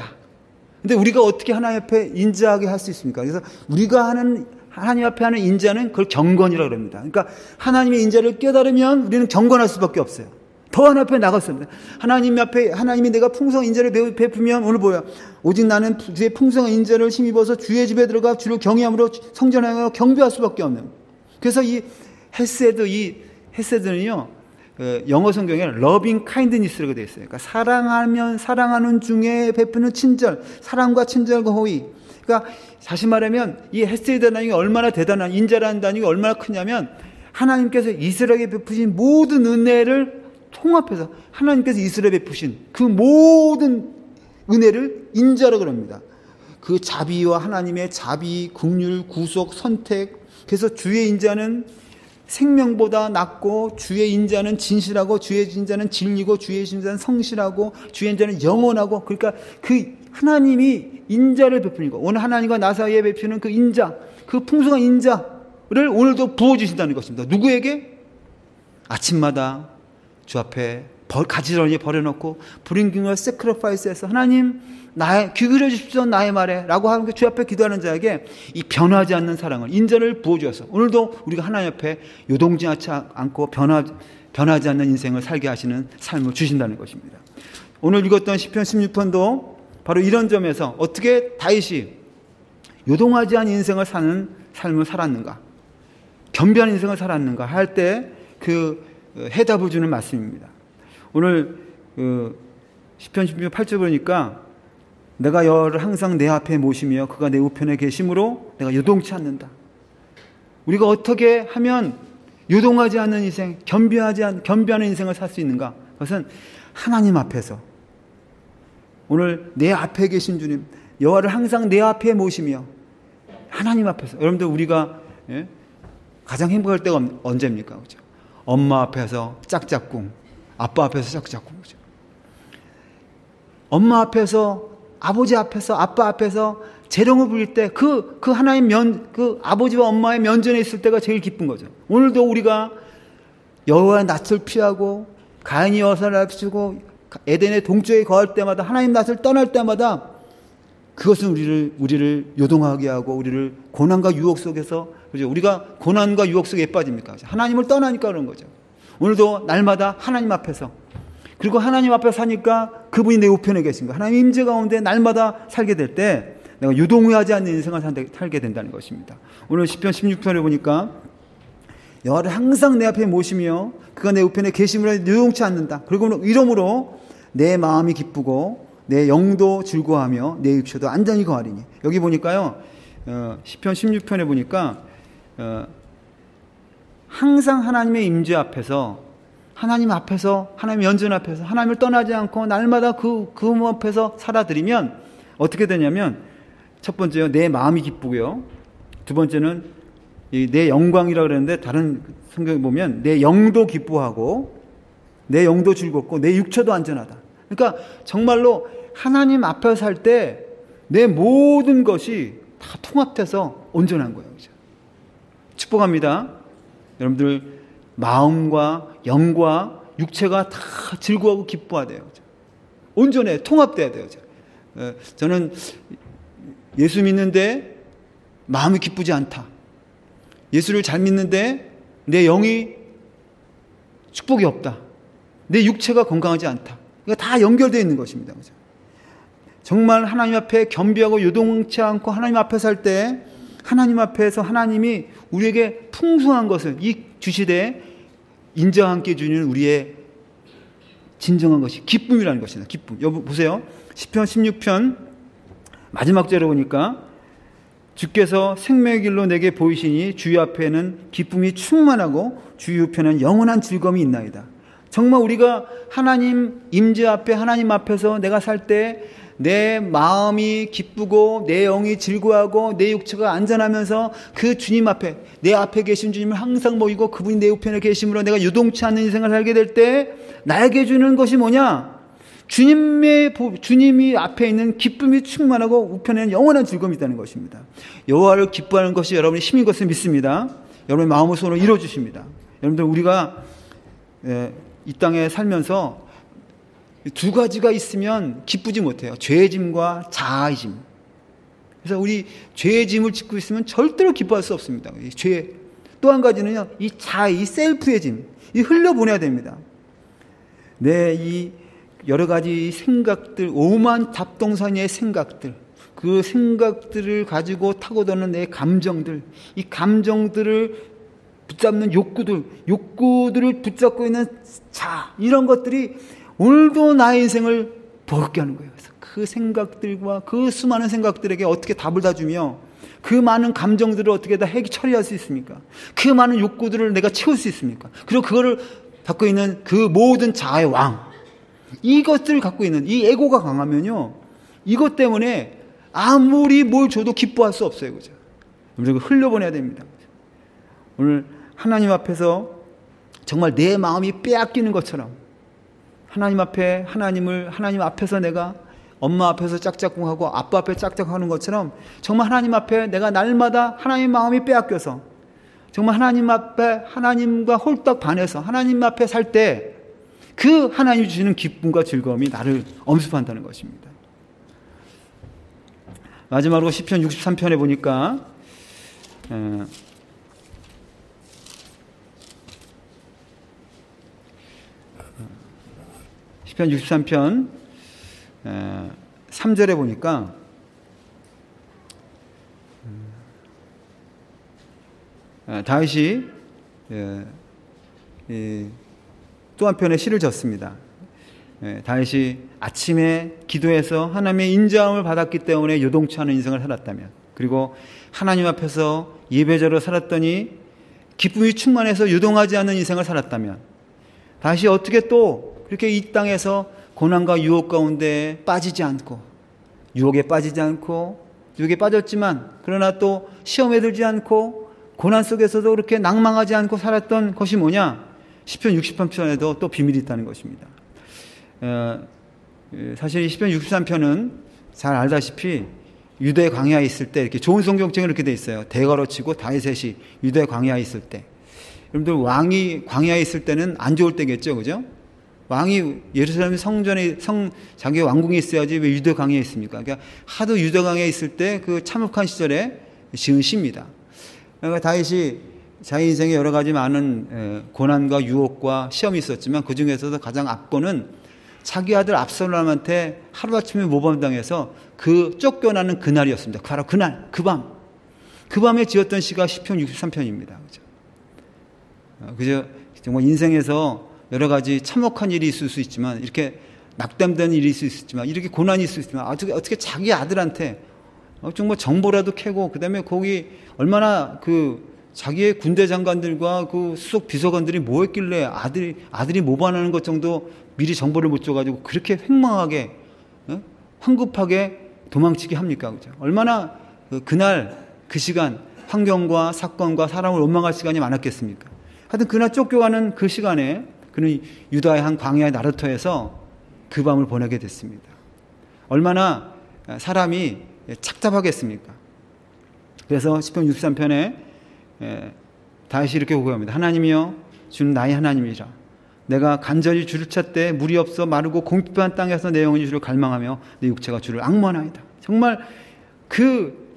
근데 우리가 어떻게 하나님 앞에 인자하게 할 수 있습니까? 그래서 우리가 하나님 앞에 하는 인자는 그걸 경건이라고 합니다. 그러니까 하나님의 인자를 깨달으면 우리는 경건할 수밖에 없어요. 더 하나님 앞에 나갔습니다. 하나님이 내가 풍성한 인자를 베푸면 오늘 뭐야? 오직 나는 주의 풍성한 인자를 힘입어서 주의 집에 들어가 주를 경외함으로 성전하여 경배할 수밖에 없는. 그래서 이 헤세드는요, 영어 성경에 loving kindness라고 되어 있어요. 그러니까 사랑하는 중에 베푸는 친절, 사랑과 친절과 호의. 그러니까 다시 말하면 이 헤세드라는 단위가 얼마나 대단한, 인자라는 단위가 얼마나 크냐면 하나님께서 이스라엘에 베푸신 모든 은혜를 통합해서 하나님께서 이스라엘에 베푸신 그 모든 은혜를 인자라고 합니다. 그 자비와 하나님의 자비, 긍휼, 구속, 선택. 그래서 주의 인자는 생명보다 낫고 주의 인자는 진실하고 주의 인자는 진리고 주의 인자는 성실하고 주의 인자는 영원하고. 그러니까 그 하나님이 인자를 베푸는 거, 오늘 하나님과 나 사이에 베푸는 그 인자, 그 풍성한 인자를 오늘도 부어주신다는 것입니다. 누구에게? 아침마다 주 앞에 가지런히 버려놓고 bringing a sacrifice에서 하나님 귀 기울여 주십시오 나의 말에 라고 하는 주 앞에 기도하는 자에게 이 변하지 않는 사랑을, 인자를 부어주어서 오늘도 우리가 하나님 앞에 요동치지 않고 변하지 않는 인생을 살게 하시는 삶을 주신다는 것입니다. 오늘 읽었던 시편 16편도 바로 이런 점에서 어떻게 다윗이 요동하지 않은 인생을 사는 삶을 살았는가, 겸비한 인생을 살았는가 할 때 그 해답을 주는 말씀입니다. 오늘 시편 16편 8절 보니까 내가 여호와를 항상 내 앞에 모시며 그가 내 우편에 계심으로 내가 요동치 않는다. 우리가 어떻게 하면 요동하지 않는 인생, 겸비하는 인생을 살 수 있는가? 그것은 하나님 앞에서, 오늘 내 앞에 계신 주님, 여호와를 항상 내 앞에 모시며 하나님 앞에서. 여러분들 우리가 가장 행복할 때가 언제입니까? 그렇죠? 엄마 앞에서 짝짝꿍, 아빠 앞에서 짝짝꿍. 그렇죠? 엄마 앞에서, 아버지 앞에서, 아빠 앞에서 재롱을 부릴 때 그 하나님 그 아버지와 엄마의 면전에 있을 때가 제일 기쁜 거죠. 오늘도 우리가 여호와의 낯을 피하고 가인이 여호와를 앞세우고 에덴의 동쪽에 거할 때마다, 하나님 낯을 떠날 때마다 그것은 우리를 요동하게 하고 우리를 고난과 유혹 속에서, 그죠? 우리가 고난과 유혹 속에 빠집니까? 하나님을 떠나니까 그런 거죠. 오늘도 날마다 하나님 앞에서, 그리고 하나님 앞에 사니까 그분이 내 우편에 계신 거예요. 하나님 임재 가운데 날마다 살게 될 때 내가 유동하지 않는 인생을 살게 된다는 것입니다. 오늘 시편 16편을 보니까 여호와를 항상 내 앞에 모시며 그가 내 우편에 계심으로 요동치 않는다. 그리고 이러므로 내 마음이 기쁘고 내 영도 즐거워하며 내 육체도 안전히 거하리니. 여기 보니까요, 시편 16편에 보니까 항상 하나님의 임재 앞에서, 하나님 앞에서, 하나님 연전 앞에서 하나님을 떠나지 않고 날마다 그 앞에서 살아드리면 어떻게 되냐면, 첫 번째요, 내 마음이 기쁘고요. 두 번째는 내 영광이라고 그랬는데 다른 성경에 보면 내 영도 기뻐하고 내 영도 즐겁고 내 육체도 안전하다. 그러니까 정말로 하나님 앞에 살 때 내 모든 것이 다 통합돼서 온전한 거예요. 그렇죠? 축복합니다. 여러분들 마음과 영과 육체가 다 즐거워하고 기뻐야 돼요. 그렇죠? 온전해, 통합돼야 돼요. 그렇죠? 저는 예수 믿는데 마음이 기쁘지 않다. 예수를 잘 믿는데 내 영이 축복이 없다. 내 육체가 건강하지 않다. 이거 다 연결되어 있는 것입니다. 그죠? 정말 하나님 앞에 겸비하고 요동치 않고 하나님 앞에 살 때 하나님 앞에서 하나님이 우리에게 풍성한 것을 이 주시되 인정와 함께 주는 우리의 진정한 것이 기쁨이라는 것입니다. 기쁨. 여보 보세요. 시편 16편 마지막 절에 보니까 주께서 생명의 길로 내게 보이시니 주의 앞에는 기쁨이 충만하고 주의 우편에는 영원한 즐거움이 있나이다. 정말 우리가 하나님 임재 앞에 하나님 앞에서 내가 살 때 내 마음이 기쁘고 내 영이 즐거워하고 내 육체가 안전하면서 그 주님 앞에 내 앞에 계신 주님을 항상 보이고 그분이 내 우편에 계심으로 내가 유동치 않는 인생을 살게 될 때 나에게 주는 것이 뭐냐? 주님이 앞에 있는 기쁨이 충만하고 우편에는 영원한 즐거움이 있다는 것입니다. 여호와를 기뻐하는 것이 여러분의 힘인 것을 믿습니다. 여러분의 마음을 손으로 이루어주십니다. 여러분들 우리가 이 땅에 살면서 두 가지가 있으면 기쁘지 못해요. 죄의 짐과 자아의 짐. 그래서 우리 죄의 짐을 짓고 있으면 절대로 기뻐할 수 없습니다. 이 죄. 또 한 가지는요, 이 자아, 이 셀프의 짐. 이 흘려보내야 됩니다. 이 여러 가지 생각들, 오만 잡동사니의 생각들, 그 생각들을 가지고 타고 도는 내 감정들, 이 감정들을 붙잡는 욕구들을 붙잡고 있는 이런 것들이 오늘도 나의 인생을 버겁게 하는 거예요. 그래서 그 생각들과 그 수많은 생각들에게 어떻게 답을 다 주며 그 많은 감정들을 어떻게 다 처리할 수 있습니까? 그 많은 욕구들을 내가 채울 수 있습니까? 그리고 그거를 갖고 있는 그 모든 자아의 왕, 이것들을 갖고 있는 이 에고가 강하면요, 이것 때문에 아무리 뭘 줘도 기뻐할 수 없어요. 그죠? 우리가 흘려보내야 됩니다. 오늘 하나님 앞에서 정말 내 마음이 빼앗기는 것처럼 하나님 앞에서 내가 엄마 앞에서 짝짝꿍하고 아빠 앞에 짝짝하는 것처럼 정말 하나님 앞에 내가 날마다 하나님의 마음이 빼앗겨서 정말 하나님 앞에 하나님과 홀딱 반해서 하나님 앞에 살 때 그 하나님이 주시는 기쁨과 즐거움이 나를 엄습한다는 것입니다. 마지막으로 시편 63편에 보니까 시편 63편 3절에 보니까 다윗이 또 한편의 시를 졌습니다. 다윗이 아침에 기도해서 하나님의 인자함을 받았기 때문에 요동치 않은 인생을 살았다면, 그리고 하나님 앞에서 예배자로 살았더니 기쁨이 충만해서 요동하지 않는 인생을 살았다면, 다윗이 어떻게 또 그렇게 이 땅에서 고난과 유혹 가운데 빠지지 않고, 유혹에 빠졌지만 그러나 또 시험에 들지 않고 고난 속에서도 그렇게 낭망하지 않고 살았던 것이 뭐냐? 시편 63편에도 또 비밀이 있다는 것입니다. 사실 이 시편 63편은 잘 알다시피 유대 광야에 있을 때, 이렇게 좋은 성경책은 이렇게 돼 있어요. 대거로 치고 다윗의 시, 유대 광야에 있을 때. 여러분들 왕이 광야에 있을 때는 안 좋을 때겠죠, 그죠? 왕이 예루살렘 성전에 자기 왕궁에 있어야지 왜 유대 광야에 있습니까? 그러니까 하도 유대 광야에 있을 때 그 참혹한 시절에 지은 시입니다. 그러니까 다윗이 자기 인생에 여러 가지 많은 고난과 유혹과 시험이 있었지만 그 중에서도 가장 압권은 자기 아들 압살롬한테 하루아침에 모범당해서 그 쫓겨나는 그날이었습니다. 바로 그날, 그 밤에 지었던 시가 시편 63편입니다. 그죠? 정말 인생에서 여러 가지 참혹한 일이 있을 수 있지만, 이렇게 낙담되는 일이 있을 수 있지만, 이렇게 고난이 있을 수 있지만, 어떻게 자기 아들한테 정말 정보라도 캐고, 그 다음에 거기 얼마나 자기의 군대 장관들과 그 수석 비서관들이 뭐 했길래 아들이 모반하는 것 정도 미리 정보를 못 줘가지고 그렇게 횡망하게, 황급하게 도망치게 합니까? 그죠? 얼마나 그날, 그 시간, 환경과 사건과 사람을 원망할 시간이 많았겠습니까? 하여튼 그날 쫓겨가는 그 시간에 그는 유다의 한 광야의 나루터에서 그 밤을 보내게 됐습니다. 얼마나 사람이 착잡하겠습니까? 그래서 시편 63편에 다윗이 이렇게 고백합니다. 하나님이여, 주는 나의 하나님이라. 내가 간절히 주를 찾되 물이 없어 마르고 공핍한 땅에서 내 영혼이 주를 갈망하며 내 육체가 주를 앙모하나이다. 정말 그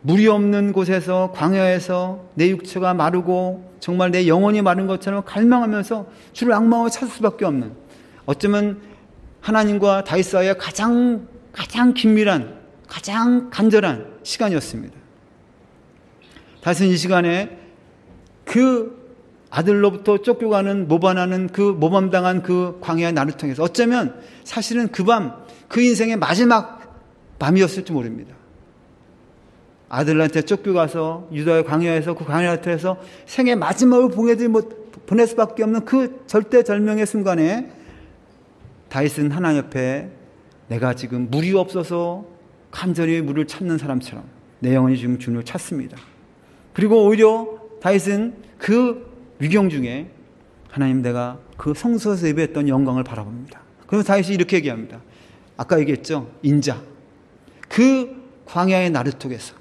물이 없는 곳에서 광야에서 내 육체가 마르고 정말 내 영혼이 마른 것처럼 갈망하면서 주를 앙모하고 찾을 수밖에 없는, 어쩌면 하나님과 다윗 사이에 가장 긴밀한, 가장 간절한 시간이었습니다. 다윗은 이 시간에 그 아들로부터 쫓겨가는 모반하는 그 모범당한 그 광야의 나루통에서 어쩌면 사실은 그 밤, 그 인생의 마지막 밤이었을지 모릅니다. 아들한테 쫓겨가서 유다의 광야에서, 그 광야 나루통에서 생의 마지막을 보낼 수밖에 없는 그 절대절명의 순간에 다윗은 하나님 옆에 내가 지금 물이 없어서 간절히 물을 찾는 사람처럼 내 영혼이 지금 주님을 찾습니다. 그리고 오히려 다윗은 그 위경 중에 하나님, 내가 그 성소에서 예배했던 영광을 바라봅니다. 그래서 다윗이 이렇게 얘기합니다. 아까 얘기했죠. 인자. 그 광야의 나루통에서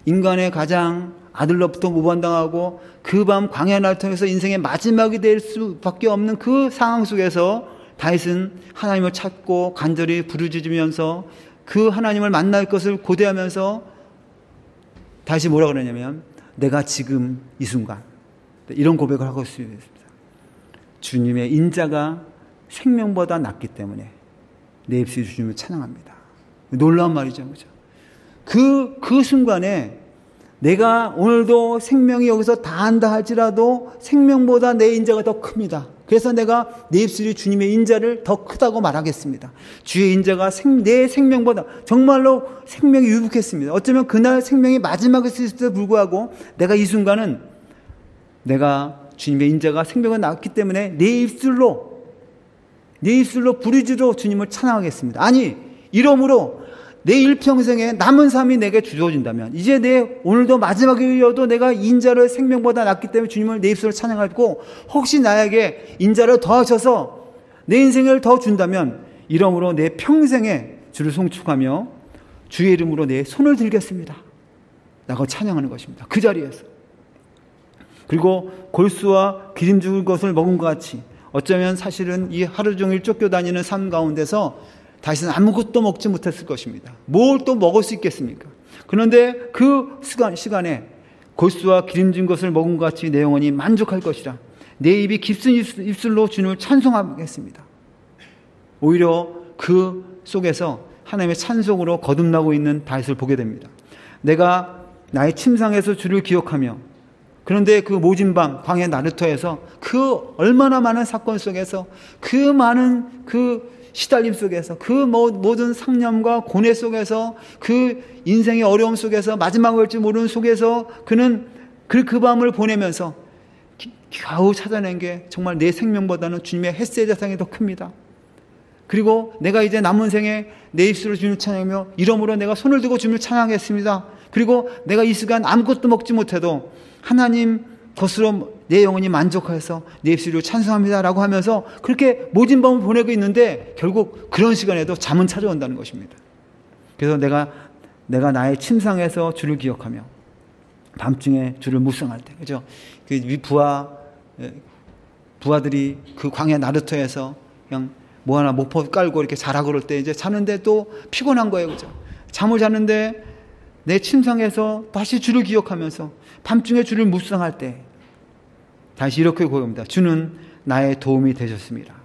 인간의 가장 아들로부터 모반당하고 그 밤 광야 나루통에서 인생의 마지막이 될 수밖에 없는 그 상황 속에서 다윗은 하나님을 찾고 간절히 부르짖으면서 그 하나님을 만날 것을 고대하면서 다윗이 뭐라 그러냐면, 내가 지금 이 순간, 이런 고백을 하고 있습니다. 주님의 인자가 생명보다 낫기 때문에 내 입술이 주님을 찬양합니다. 놀라운 말이죠. 그죠? 그 순간에 내가 오늘도 생명이 여기서 다한다 할지라도 생명보다 내 인자가 더 큽니다. 그래서 내가 내 입술이 주님의 인자를 더 크다고 말하겠습니다. 주의 인자가 내 생명보다, 정말로 생명이 유복했습니다. 어쩌면 그날 생명이 마지막이었을지도 불구하고 내가 이 순간은 내가 주님의 인자가 생명을 낳았기 때문에 내 입술로 부르짖어 주님을 찬양하겠습니다. 아니, 이러므로 내 일평생에 남은 삶이 내게 주어진다면, 이제 내 오늘도 마지막이어도 내가 인자를 생명보다 낫기 때문에 주님을 내 입술로 찬양하고, 혹시 나에게 인자를 더하셔서 내 인생을 더 준다면, 이러므로 내 평생에 주를 송축하며 주의 이름으로 내 손을 들겠습니다 라고 찬양하는 것입니다. 그 자리에서. 그리고 골수와 기름 죽을 것을 먹은 것 같이, 어쩌면 사실은 이 하루 종일 쫓겨다니는 삶 가운데서 다시는 아무것도 먹지 못했을 것입니다. 뭘 또 먹을 수 있겠습니까? 그런데 그 시간에 골수와 기름진 것을 먹은 것 같이 내 영혼이 만족할 것이라. 내 입이 깊은 입술로 주님을 찬송하겠습니다. 오히려 그 속에서 하나님의 찬송으로 거듭나고 있는 다윗을 보게 됩니다. 내가 나의 침상에서 주를 기억하며, 그런데 그 모진 밤 광야 나루터에서 그 얼마나 많은 사건 속에서, 그 많은 그 시달림 속에서, 그 모든 상념과 고뇌 속에서, 그 인생의 어려움 속에서, 마지막을 올지 모르는 속에서 그는 그 밤을 보내면서 겨우 찾아낸 게 정말 내 생명보다는 주님의 햇새 자상이 더 큽니다. 그리고 내가 이제 남은 생에 내 입술로 주님을 찬양하며, 이러므로 내가 손을 들고 주님을 찬양하겠습니다. 그리고 내가 이 시간 아무것도 먹지 못해도 하나님 것으로 내 영혼이 만족해서 내 입술로 찬송합니다 라고 하면서 그렇게 모진 밤을 보내고 있는데, 결국 그런 시간에도 잠은 찾아온다는 것입니다. 그래서 내가 나의 침상에서 주를 기억하며 밤중에 주를 묵상할 때, 그죠? 그 부하들이 그 광야 나루터에서 그냥 뭐 하나 목포 깔고 이렇게 자라 그럴 때 이제 자는데 또 피곤한 거예요, 그죠? 잠을 자는데 내 침상에서 다시 주를 기억하면서 밤중에 주를 묵상할 때 다시 이렇게 고백합니다. 주는 나의 도움이 되셨습니다.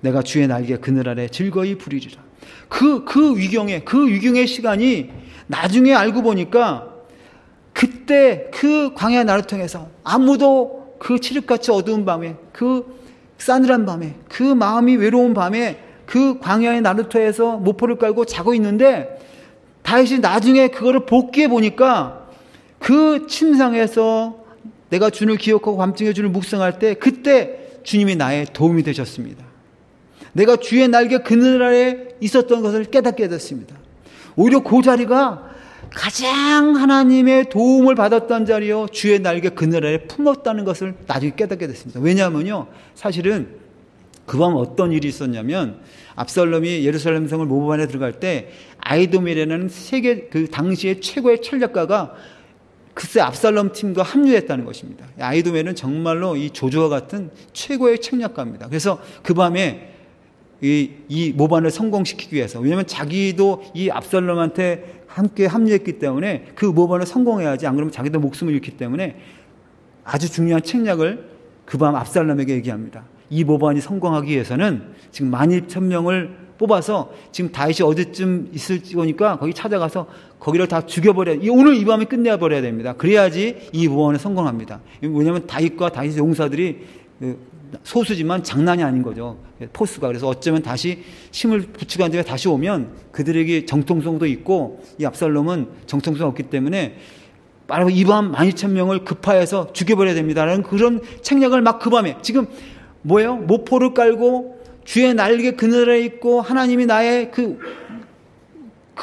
내가 주의 날개 그늘 아래 즐거이 부리리라. 그 위경의 시간이 나중에 알고 보니까, 그때 그 광야 나루통에서 아무도 그 칠흑같이 어두운 밤에, 그 싸늘한 밤에, 그 마음이 외로운 밤에 그 광야의 나루터에서 모포를 깔고 자고 있는데, 다윗이 나중에 그거를 복귀해 보니까 그 침상에서 내가 주를 기억하고 밤중에 주를 묵상할 때, 그때 주님이 나의 도움이 되셨습니다. 내가 주의 날개 그늘 아래 있었던 것을 깨닫게 됐습니다. 오히려 그 자리가 가장 하나님의 도움을 받았던 자리요, 주의 날개 그늘 아래 품었다는 것을 나중에 깨닫게 됐습니다. 왜냐하면요, 사실은 그 밤 어떤 일이 있었냐면, 압살롬이 예루살렘 성을 모범안에 들어갈 때 아이도멜이라는 세계 그 당시의 최고의 철학가가 글쎄 압살롬 팀과 합류했다는 것입니다. 아히도멜은 정말로 이 조조와 같은 최고의 책략가입니다. 그래서 그 밤에 이 모반을 성공시키기 위해서, 왜냐하면 자기도 이 압살롬한테 함께 합류했기 때문에 그 모반을 성공해야지, 안 그러면 자기도 목숨을 잃기 때문에 아주 중요한 책략을 그 밤 압살롬에게 얘기합니다. 이 모반이 성공하기 위해서는 지금 12,000명을 뽑아서 지금 다윗이 어디쯤 있을지 보니까 거기 찾아가서 거기를 다 죽여버려야, 오늘 이 밤에 끝내버려야 됩니다. 그래야지 이 모반은 성공합니다. 왜냐하면 다윗과 다윗의 용사들이 소수지만 장난이 아닌 거죠. 포스가. 그래서 어쩌면 다시 힘을 붙이고 한 뒤에 다시 오면 그들에게 정통성도 있고 이 압살롬은 정통성이 없기 때문에 바로 이 밤 12,000명을 급파해서 죽여버려야 됩니다라는 그런 책략을 막 그 밤에, 지금 뭐예요? 모포를 깔고 주의 날개 그늘에 있고 하나님이 나의 그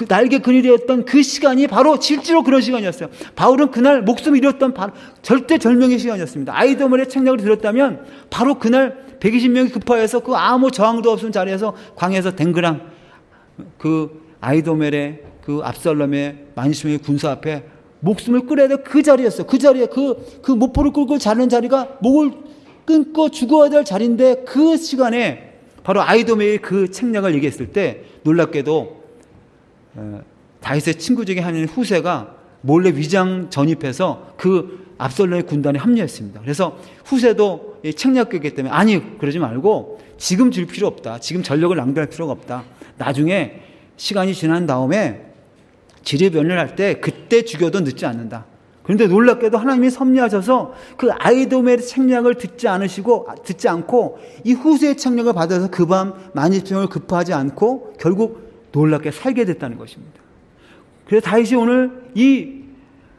날개 그늘이었던 그 시간이 바로 실제로 그런 시간이었어요. 바울은 그날 목숨을 잃었던 바로 절대절명의 시간이었습니다. 아히도멜의 책략을 들었다면 바로 그날 120명이 급파해서 그 아무 저항도 없는 자리에서 광야에서 댕그랑 그 아히도멜의 그 압살롬의 12,000명의 군사 앞에 목숨을 끌어야 될 그 자리였어요. 그 자리에 그 모포를 끌고 자는 자리가 목을 끊고 죽어야 될 자리인데, 그 시간에 바로 아히도멜의 그 책략을 얘기했을 때 놀랍게도 다윗의 친구 중에 한 후세가 몰래 위장 전입해서 그 압살롬의 군단에 합류했습니다. 그래서 후세도 책략가이기 때문에 아니 그러지 말고 지금 줄 필요 없다. 지금 전력을 낭비할 필요가 없다. 나중에 시간이 지난 다음에 지뢰변을 할 때 그때 죽여도 늦지 않는다. 그런데 놀랍게도 하나님이 섭리하셔서 그 아히도멜의 책략을 듣지 않고 이 후세의 책략을 받아서 그 밤 12,000명을 급파하지 않고 결국 놀랍게 살게 됐다는 것입니다. 그래서 다윗이 오늘 이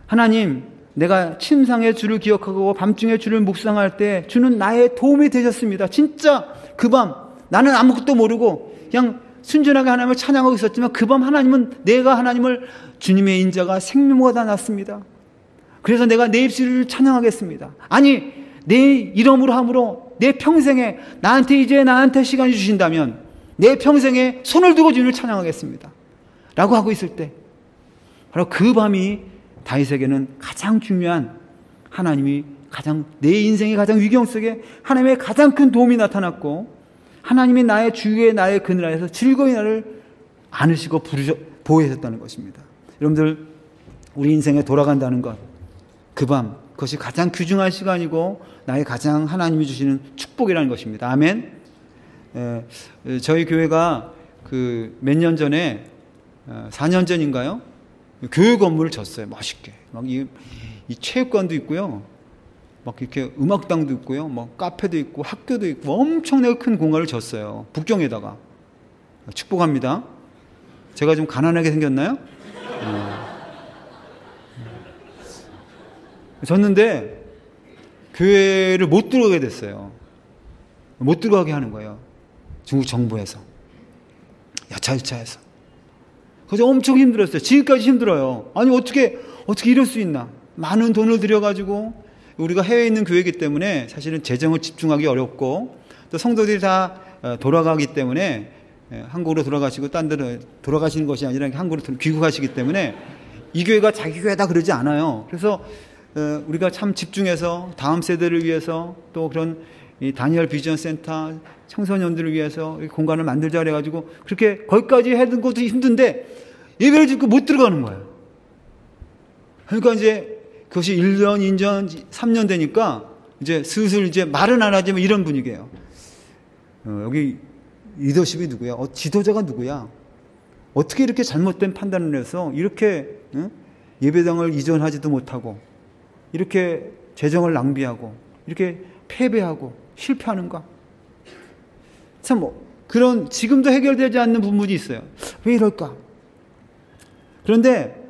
하나님, 내가 침상의 주를 기억하고 밤중에 주를 묵상할 때 주는 나의 도움이 되셨습니다. 진짜 그 밤 나는 아무것도 모르고 그냥 순전하게 하나님을 찬양하고 있었지만 그 밤 하나님은, 내가 하나님을, 주님의 인자가 생명보다 낫습니다. 그래서 내가 내 입술을 찬양하겠습니다. 아니 내 이름으로 함으로 내 평생에 나한테 시간을 주신다면 내 평생에 손을 두고 주님을 찬양하겠습니다 라고 하고 있을 때, 바로 그 밤이 다윗에게는 가장 중요한, 하나님이 가장 내 인생의 가장 위경 속에 하나님의 가장 큰 도움이 나타났고, 하나님이 나의 주의 나의 그늘 아래서 즐거이 나를 안으시고 보호하셨다는 것입니다. 여러분들, 우리 인생에 돌아간다는 것, 그 밤, 그것이 가장 귀중한 시간이고 나의 가장 하나님이 주시는 축복이라는 것입니다. 아멘. 저희 교회가 그 몇 년 전에 4년 전인가요? 교회 건물을 졌어요. 멋있게. 막 이 체육관도 있고요. 막 이렇게 음악당도 있고요. 막 카페도 있고 학교도 있고 엄청나게 큰 공간을 졌어요. 북경에다가. 축복합니다. 제가 좀 가난하게 생겼나요? 졌는데 교회를 못 들어가게 됐어요. 못 들어가게 하는 거예요. 중국 정부에서. 여차여차해서. 그래서 엄청 힘들었어요. 지금까지 힘들어요. 아니 어떻게 이럴 수 있나. 많은 돈을 들여가지고, 우리가 해외에 있는 교회이기 때문에 사실은 재정을 집중하기 어렵고, 또 성도들이 다 돌아가기 때문에 한국으로 돌아가시고 딴 데로 돌아가시는 것이 아니라 한국으로 귀국하시기 때문에 이 교회가 자기 교회다 그러지 않아요. 그래서 우리가 참 집중해서 다음 세대를 위해서, 또 그런 이 다니엘 비전 센터 청소년들을 위해서 공간을 만들자 그래가지고 그렇게 거기까지 해둔 것도 힘든데 예배를 듣고 못 들어가는 거예요. 그러니까 이제 그것이 1년, 2년, 3년 되니까 이제 슬슬 이제 말은 안 하지만 이런 분위기예요. 여기 리더십이 누구야? 지도자가 누구야? 어떻게 이렇게 잘못된 판단을 해서 이렇게 예배당을 이전하지도 못하고 이렇게 재정을 낭비하고 이렇게 패배하고 실패하는가? 참 그런 지금도 해결되지 않는 부분이 있어요. 왜 이럴까? 그런데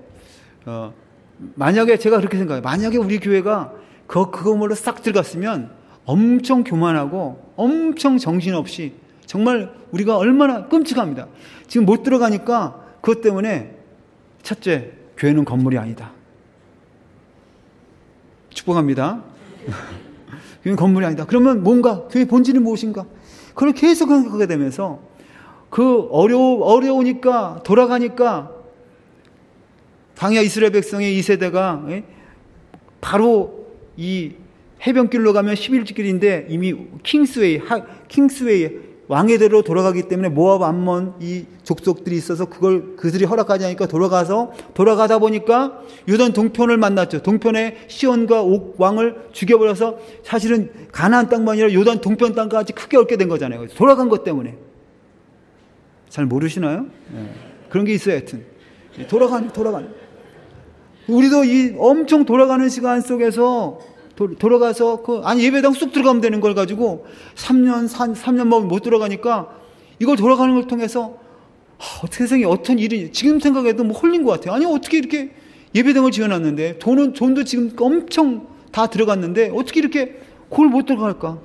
만약에 제가 그렇게 생각해요. 만약에 우리 교회가 그 건물로 싹 들어갔으면 엄청 교만하고 엄청 정신없이, 정말 우리가 얼마나 끔찍합니다. 지금 못 들어가니까 그것 때문에 첫째, 교회는 건물이 아니다. 축복합니다. 교회는 건물이 아니다. 그러면 뭔가 교회 본질이 무엇인가? 그걸 계속 생각하게 되면서 그 어려우니까 돌아가니까 광야 이스라엘 백성의 이 세대가 바로 이 해변길로 가면 11길인데 이미 킹스웨이 왕의대로 돌아가기 때문에 모압 암몬 이 족속들이 있어서 그걸 그들이 허락하지 않으니까 돌아가다 보니까 요단 동편을 만났죠. 동편에 시온과 옥 왕을 죽여버려서 사실은 가나안 땅만 아니라 요단 동편 땅까지 크게 얻게 된 거잖아요. 돌아간 것 때문에. 잘 모르시나요? 네. 그런 게 있어요. 하여튼 돌아간. 우리도 이 엄청 돌아가는 시간 속에서 돌아가서 예배당 쑥 들어가면 되는 걸 가지고 3년 먹으면 못 들어가니까 이걸 돌아가는 걸 통해서 어떻게 세상에 어떤 일이 지금 생각해도 뭐 홀린 것 같아요. 아니 어떻게 이렇게 예배당을 지어놨는데 돈도 지금 엄청 다 들어갔는데 어떻게 이렇게 그걸 못 들어갈까?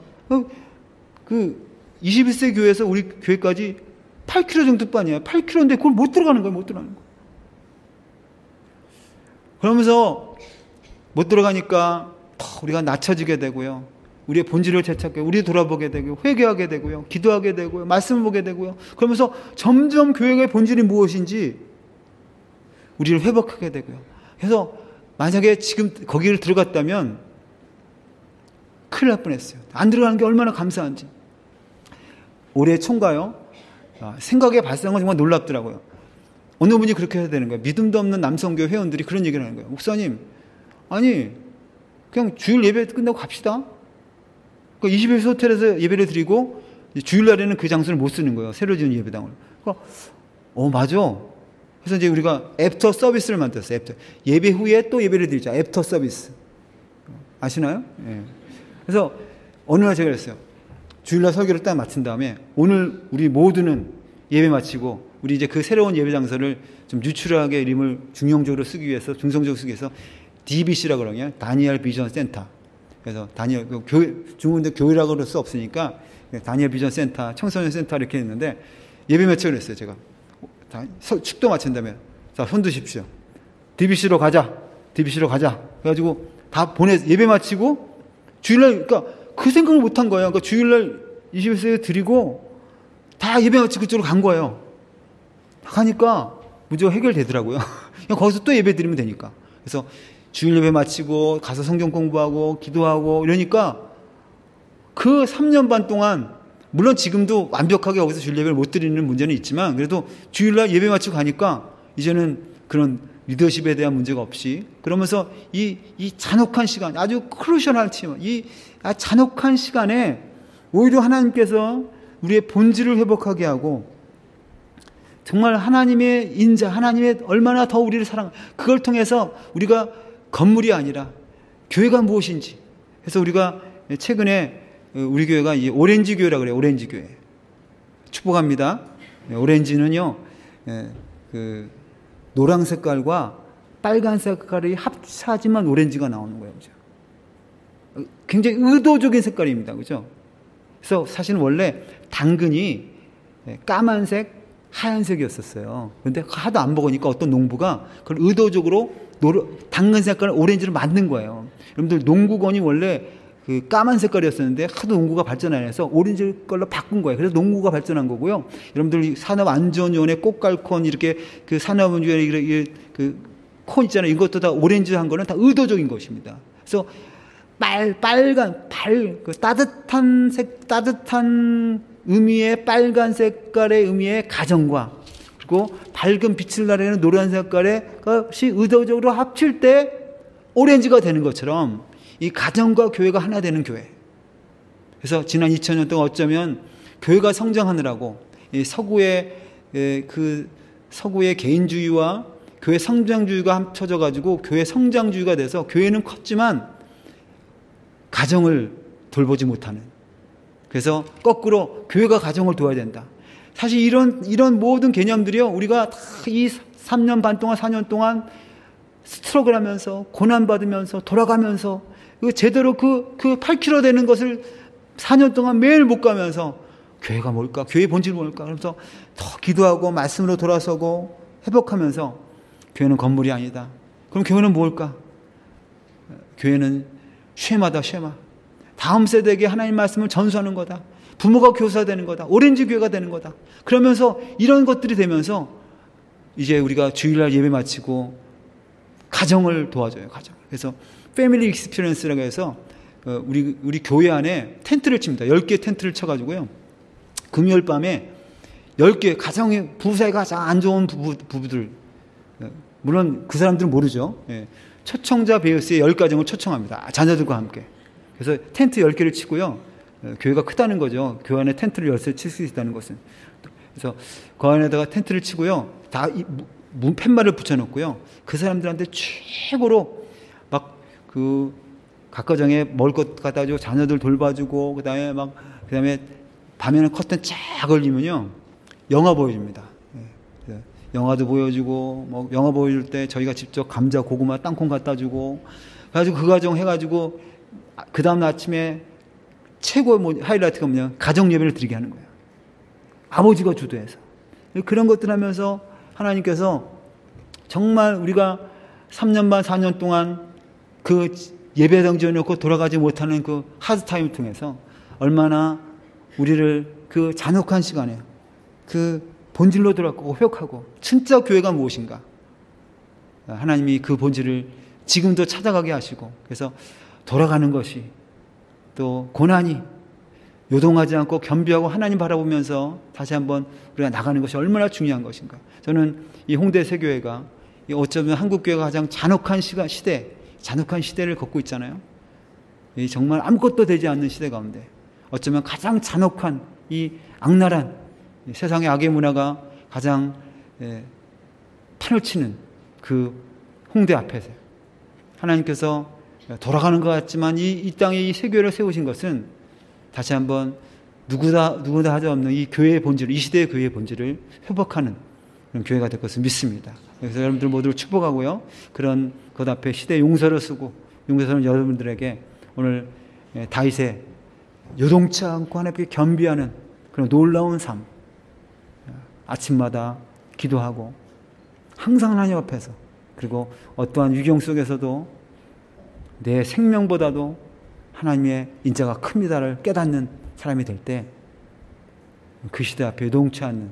그 21세 교회에서 우리 교회까지 8km 정도뿐이에요. 8km인데 그걸 못 들어가는 거예요. 못 들어가는 거. 그러면서 못 들어가니까 더 우리가 낮춰지게 되고요. 우리의 본질을 되찾게, 우리 돌아보게 되고, 회개하게 되고요. 기도하게 되고요. 말씀을 보게 되고요. 그러면서 점점 교회의 본질이 무엇인지 우리를 회복하게 되고요. 그래서 만약에 지금 거기를 들어갔다면 큰일 날 뻔했어요. 안 들어가는 게 얼마나 감사한지. 올해 총가요. 생각의 발상은 정말 놀랍더라고요. 어느 분이 그렇게 해야 되는 거예요. 믿음도 없는 남성교회 회원들이 그런 얘기를 하는 거예요. 목사님, 아니 그냥 주일 예배 끝나고 갑시다. 그러니까 21세 호텔에서 예배를 드리고 주일날에는 그 장소를 못 쓰는 거예요. 새로 지은 예배당을. 그러니까 맞아. 그래서 이제 우리가 애프터 서비스를 만들었어요. 예배 후에 또 예배를 드리자. 애프터 서비스. 아시나요? 예. 그래서 어느 날 제가 그랬어요. 주일날 설교를 딱 마친 다음에 오늘 우리 모두는 예배 마치고 우리 이제 그 새로운 예배 장소를 좀 뉴트럴하게 이름을 중용적으로 쓰기 위해서, 중성적으로 쓰기 위해서 DBC라고 그러냐? 다니엘 비전 센터. 그래서 다니엘, 중국인데 교회라고 그럴 수 없으니까 다니엘 비전 센터, 청소년 센터 이렇게 했는데 예배 마치고 그랬어요, 제가. 축도 마친 다음에. 자, 손 드십시오. DBC로 가자. 그래가지고 다 예배 마치고 주일날, 그러니까 그 생각을 못 한 거예요. 그러니까 주일날 21세에 드리고 다 예배 마치고 그쪽으로 간 거예요. 가니까 문제가 해결되더라고요. 그냥 거기서 또 예배 드리면 되니까. 그래서 주일 예배 마치고 가서 성경 공부하고 기도하고 이러니까 그 3년 반 동안 물론 지금도 완벽하게 거기서 주일 예배를 못 드리는 문제는 있지만 그래도 주일날 예배 마치고 가니까 이제는 그런 리더십에 대한 문제가 없이 그러면서 이 잔혹한 시간, 아주 크루셜한 이 잔혹한 시간에 오히려 하나님께서 우리의 본질을 회복하게 하고 정말 하나님의 인자, 하나님의 얼마나 더 우리를 그걸 통해서 우리가 건물이 아니라 교회가 무엇인지. 그래서 우리가 최근에 우리 교회가 이 오렌지 교회라고 그래요. 오렌지 교회. 축복합니다. 오렌지는요, 그 노란 색깔과 빨간 색깔이 합쳐지만 오렌지가 나오는 거예요. 그죠? 굉장히 의도적인 색깔입니다. 그죠? 그래서 사실은 원래 당근이 까만색, 하얀색이었었어요. 그런데 하도 안 먹으니까 어떤 농부가 그걸 의도적으로 당근 색깔 오렌지를 만든 거예요. 여러분들 농구건이 원래 그 까만 색깔이었었는데 하도 농구가 발전 안 해서 오렌지 걸로 바꾼 거예요. 그래서 농구가 발전한 거고요. 여러분들 산업안전위원회 꽃갈콘 이렇게 그 산업안전위원회 그 콘 있잖아요. 이것도 다 오렌지 한 거는 다 의도적인 것입니다. 그래서 그 따뜻한 의미의 빨간 색깔의 의미의 가정과 그리고 밝은 빛을 나르는 노란 색깔의 것이 의도적으로 합칠 때 오렌지가 되는 것처럼 이 가정과 교회가 하나 되는 교회. 그래서 지난 2000년 동안 어쩌면 교회가 성장하느라고 이 서구의 개인주의와 교회 성장주의가 합쳐져 가지고 교회 성장주의가 돼서 교회는 컸지만 가정을 돌보지 못하는. 그래서 거꾸로 교회가 가정을 도와야 된다. 사실 이런 모든 개념들이요. 우리가 다 이 3년 반 동안 4년 동안 스트러글 하면서 고난받으면서 돌아가면서 제대로 그 8km 되는 것을 4년 동안 매일 못 가면서 교회가 뭘까? 교회의 본질이 뭘까? 그래서 더 기도하고 말씀으로 돌아서고 회복하면서 교회는 건물이 아니다. 그럼 교회는 뭘까? 교회는 쉐마다. 다음 세대에게 하나님 말씀을 전수하는 거다. 부모가 교사가 되는 거다. 오렌지 교회가 되는 거다. 그러면서 이런 것들이 되면서 이제 우리가 주일날 예배 마치고 가정을 도와줘요. 가정. 그래서 패밀리 익스피리언스라고 해서 우리 교회 안에 텐트를 칩니다. 10개 텐트를 쳐가지고요. 금요일 밤에 10개 가정의 부부 사이가 가장 안 좋은 부부들, 물론 그 사람들은 모르죠. 예. 초청자 베이스의 10가정을 초청합니다. 자녀들과 함께. 그래서 텐트 10개를 치고요. 교회가 크다는 거죠. 교회 안에 텐트를 10개 칠 수 있다는 것은. 그래서 그 안에다가 텐트를 치고요. 다 팻말을 붙여놓고요. 그 사람들한테 최고로 막 각 가정에 먹을 것 갖다 주고 자녀들 돌봐주고 그다음에 밤에는 커튼 쫙 걸리면요. 영화 보여줍니다. 영화도 보여주고, 뭐, 영화 보여줄 때 저희가 직접 감자, 고구마, 땅콩 갖다 주고, 그래가지고 그 가정 해가지고, 그 다음 아침에 최고 하이라이트가 뭐냐, 가정 예배를 드리게 하는 거예요. 아버지가 주도해서. 그런 것들 하면서 하나님께서 정말 우리가 3년 반, 4년 동안 그 예배 정지해 놓고 돌아가지 못하는 그 하드타임을 통해서 얼마나 우리를 그 잔혹한 시간에 그 본질로 돌아가고 회복하고 진짜 교회가 무엇인가 하나님이 그 본질을 지금도 찾아가게 하시고 그래서 돌아가는 것이 또 고난이 요동하지 않고 겸비하고 하나님 바라보면서 다시 한번 우리가 나가는 것이 얼마나 중요한 것인가. 저는 이 홍대 세교회가 어쩌면 한국교회가 가장 잔혹한 시대, 잔혹한 시대를 걷고 있잖아요. 정말 아무것도 되지 않는 시대 가운데 어쩌면 가장 잔혹한 이 악랄한 세상의 악의 문화가 가장 판을 치는 그 홍대 앞에서 하나님께서 돌아가는 것 같지만 이 땅에 이 세교회를 세우신 것은 다시 한번 누구다 하지 없는 이 교회의 본질, 이 시대의 교회의 본질을 회복하는 그런 교회가 될 것을 믿습니다. 그래서 여러분들 모두를 축복하고요. 그런 것 앞에 시대의 용서를 쓰고 용서하는 여러분들에게 오늘 다윗의 요동치 않고 하나님께 겸비하는 그런 놀라운 삶, 아침마다 기도하고 항상 하나님 앞에서 그리고 어떠한 위경 속에서도 내 생명보다도 하나님의 인자가 큽니다를 깨닫는 사람이 될 때 그 시대 앞에 요동치 않는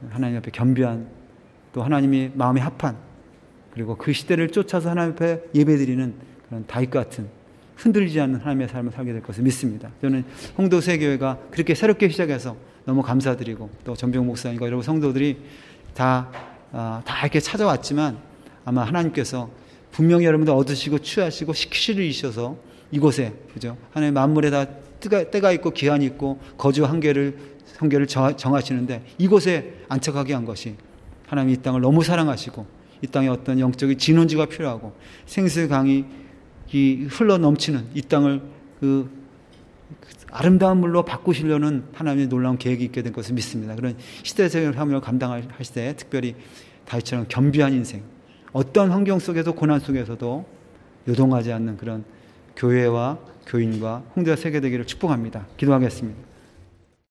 하나님 앞에 겸비한 또 하나님이 마음에 합한 그리고 그 시대를 쫓아서 하나님 앞에 예배드리는 그런 다윗 같은 흔들리지 않는 하나님의 삶을 살게 될 것을 믿습니다. 저는 홍도세교회가 그렇게 새롭게 시작해서 너무 감사드리고 또 전병 목사님과 여러분 성도들이 다 이렇게 찾아왔지만 아마 하나님께서 분명히 여러분들 얻으시고 취하시고 시키시르이셔서 이곳에 그죠? 하나님 만물에 다 때가 있고 기한이 있고 거주 한계를 정하시는데 이곳에 안착하게 한 것이 하나님이 이 땅을 너무 사랑하시고 이 땅에 어떤 영적인 진원지가 필요하고 생수강이 흘러 넘치는 이 땅을 그 아름다운 물로 바꾸시려는 하나님의 놀라운 계획이 있게 된 것을 믿습니다. 그런 시대적인 사명을 감당하실 때 특별히 다윗처럼 겸비한 인생, 어떤 환경 속에서 고난 속에서도 요동하지 않는 그런 교회와 교인과 홍대가 세계되기를 축복합니다. 기도하겠습니다.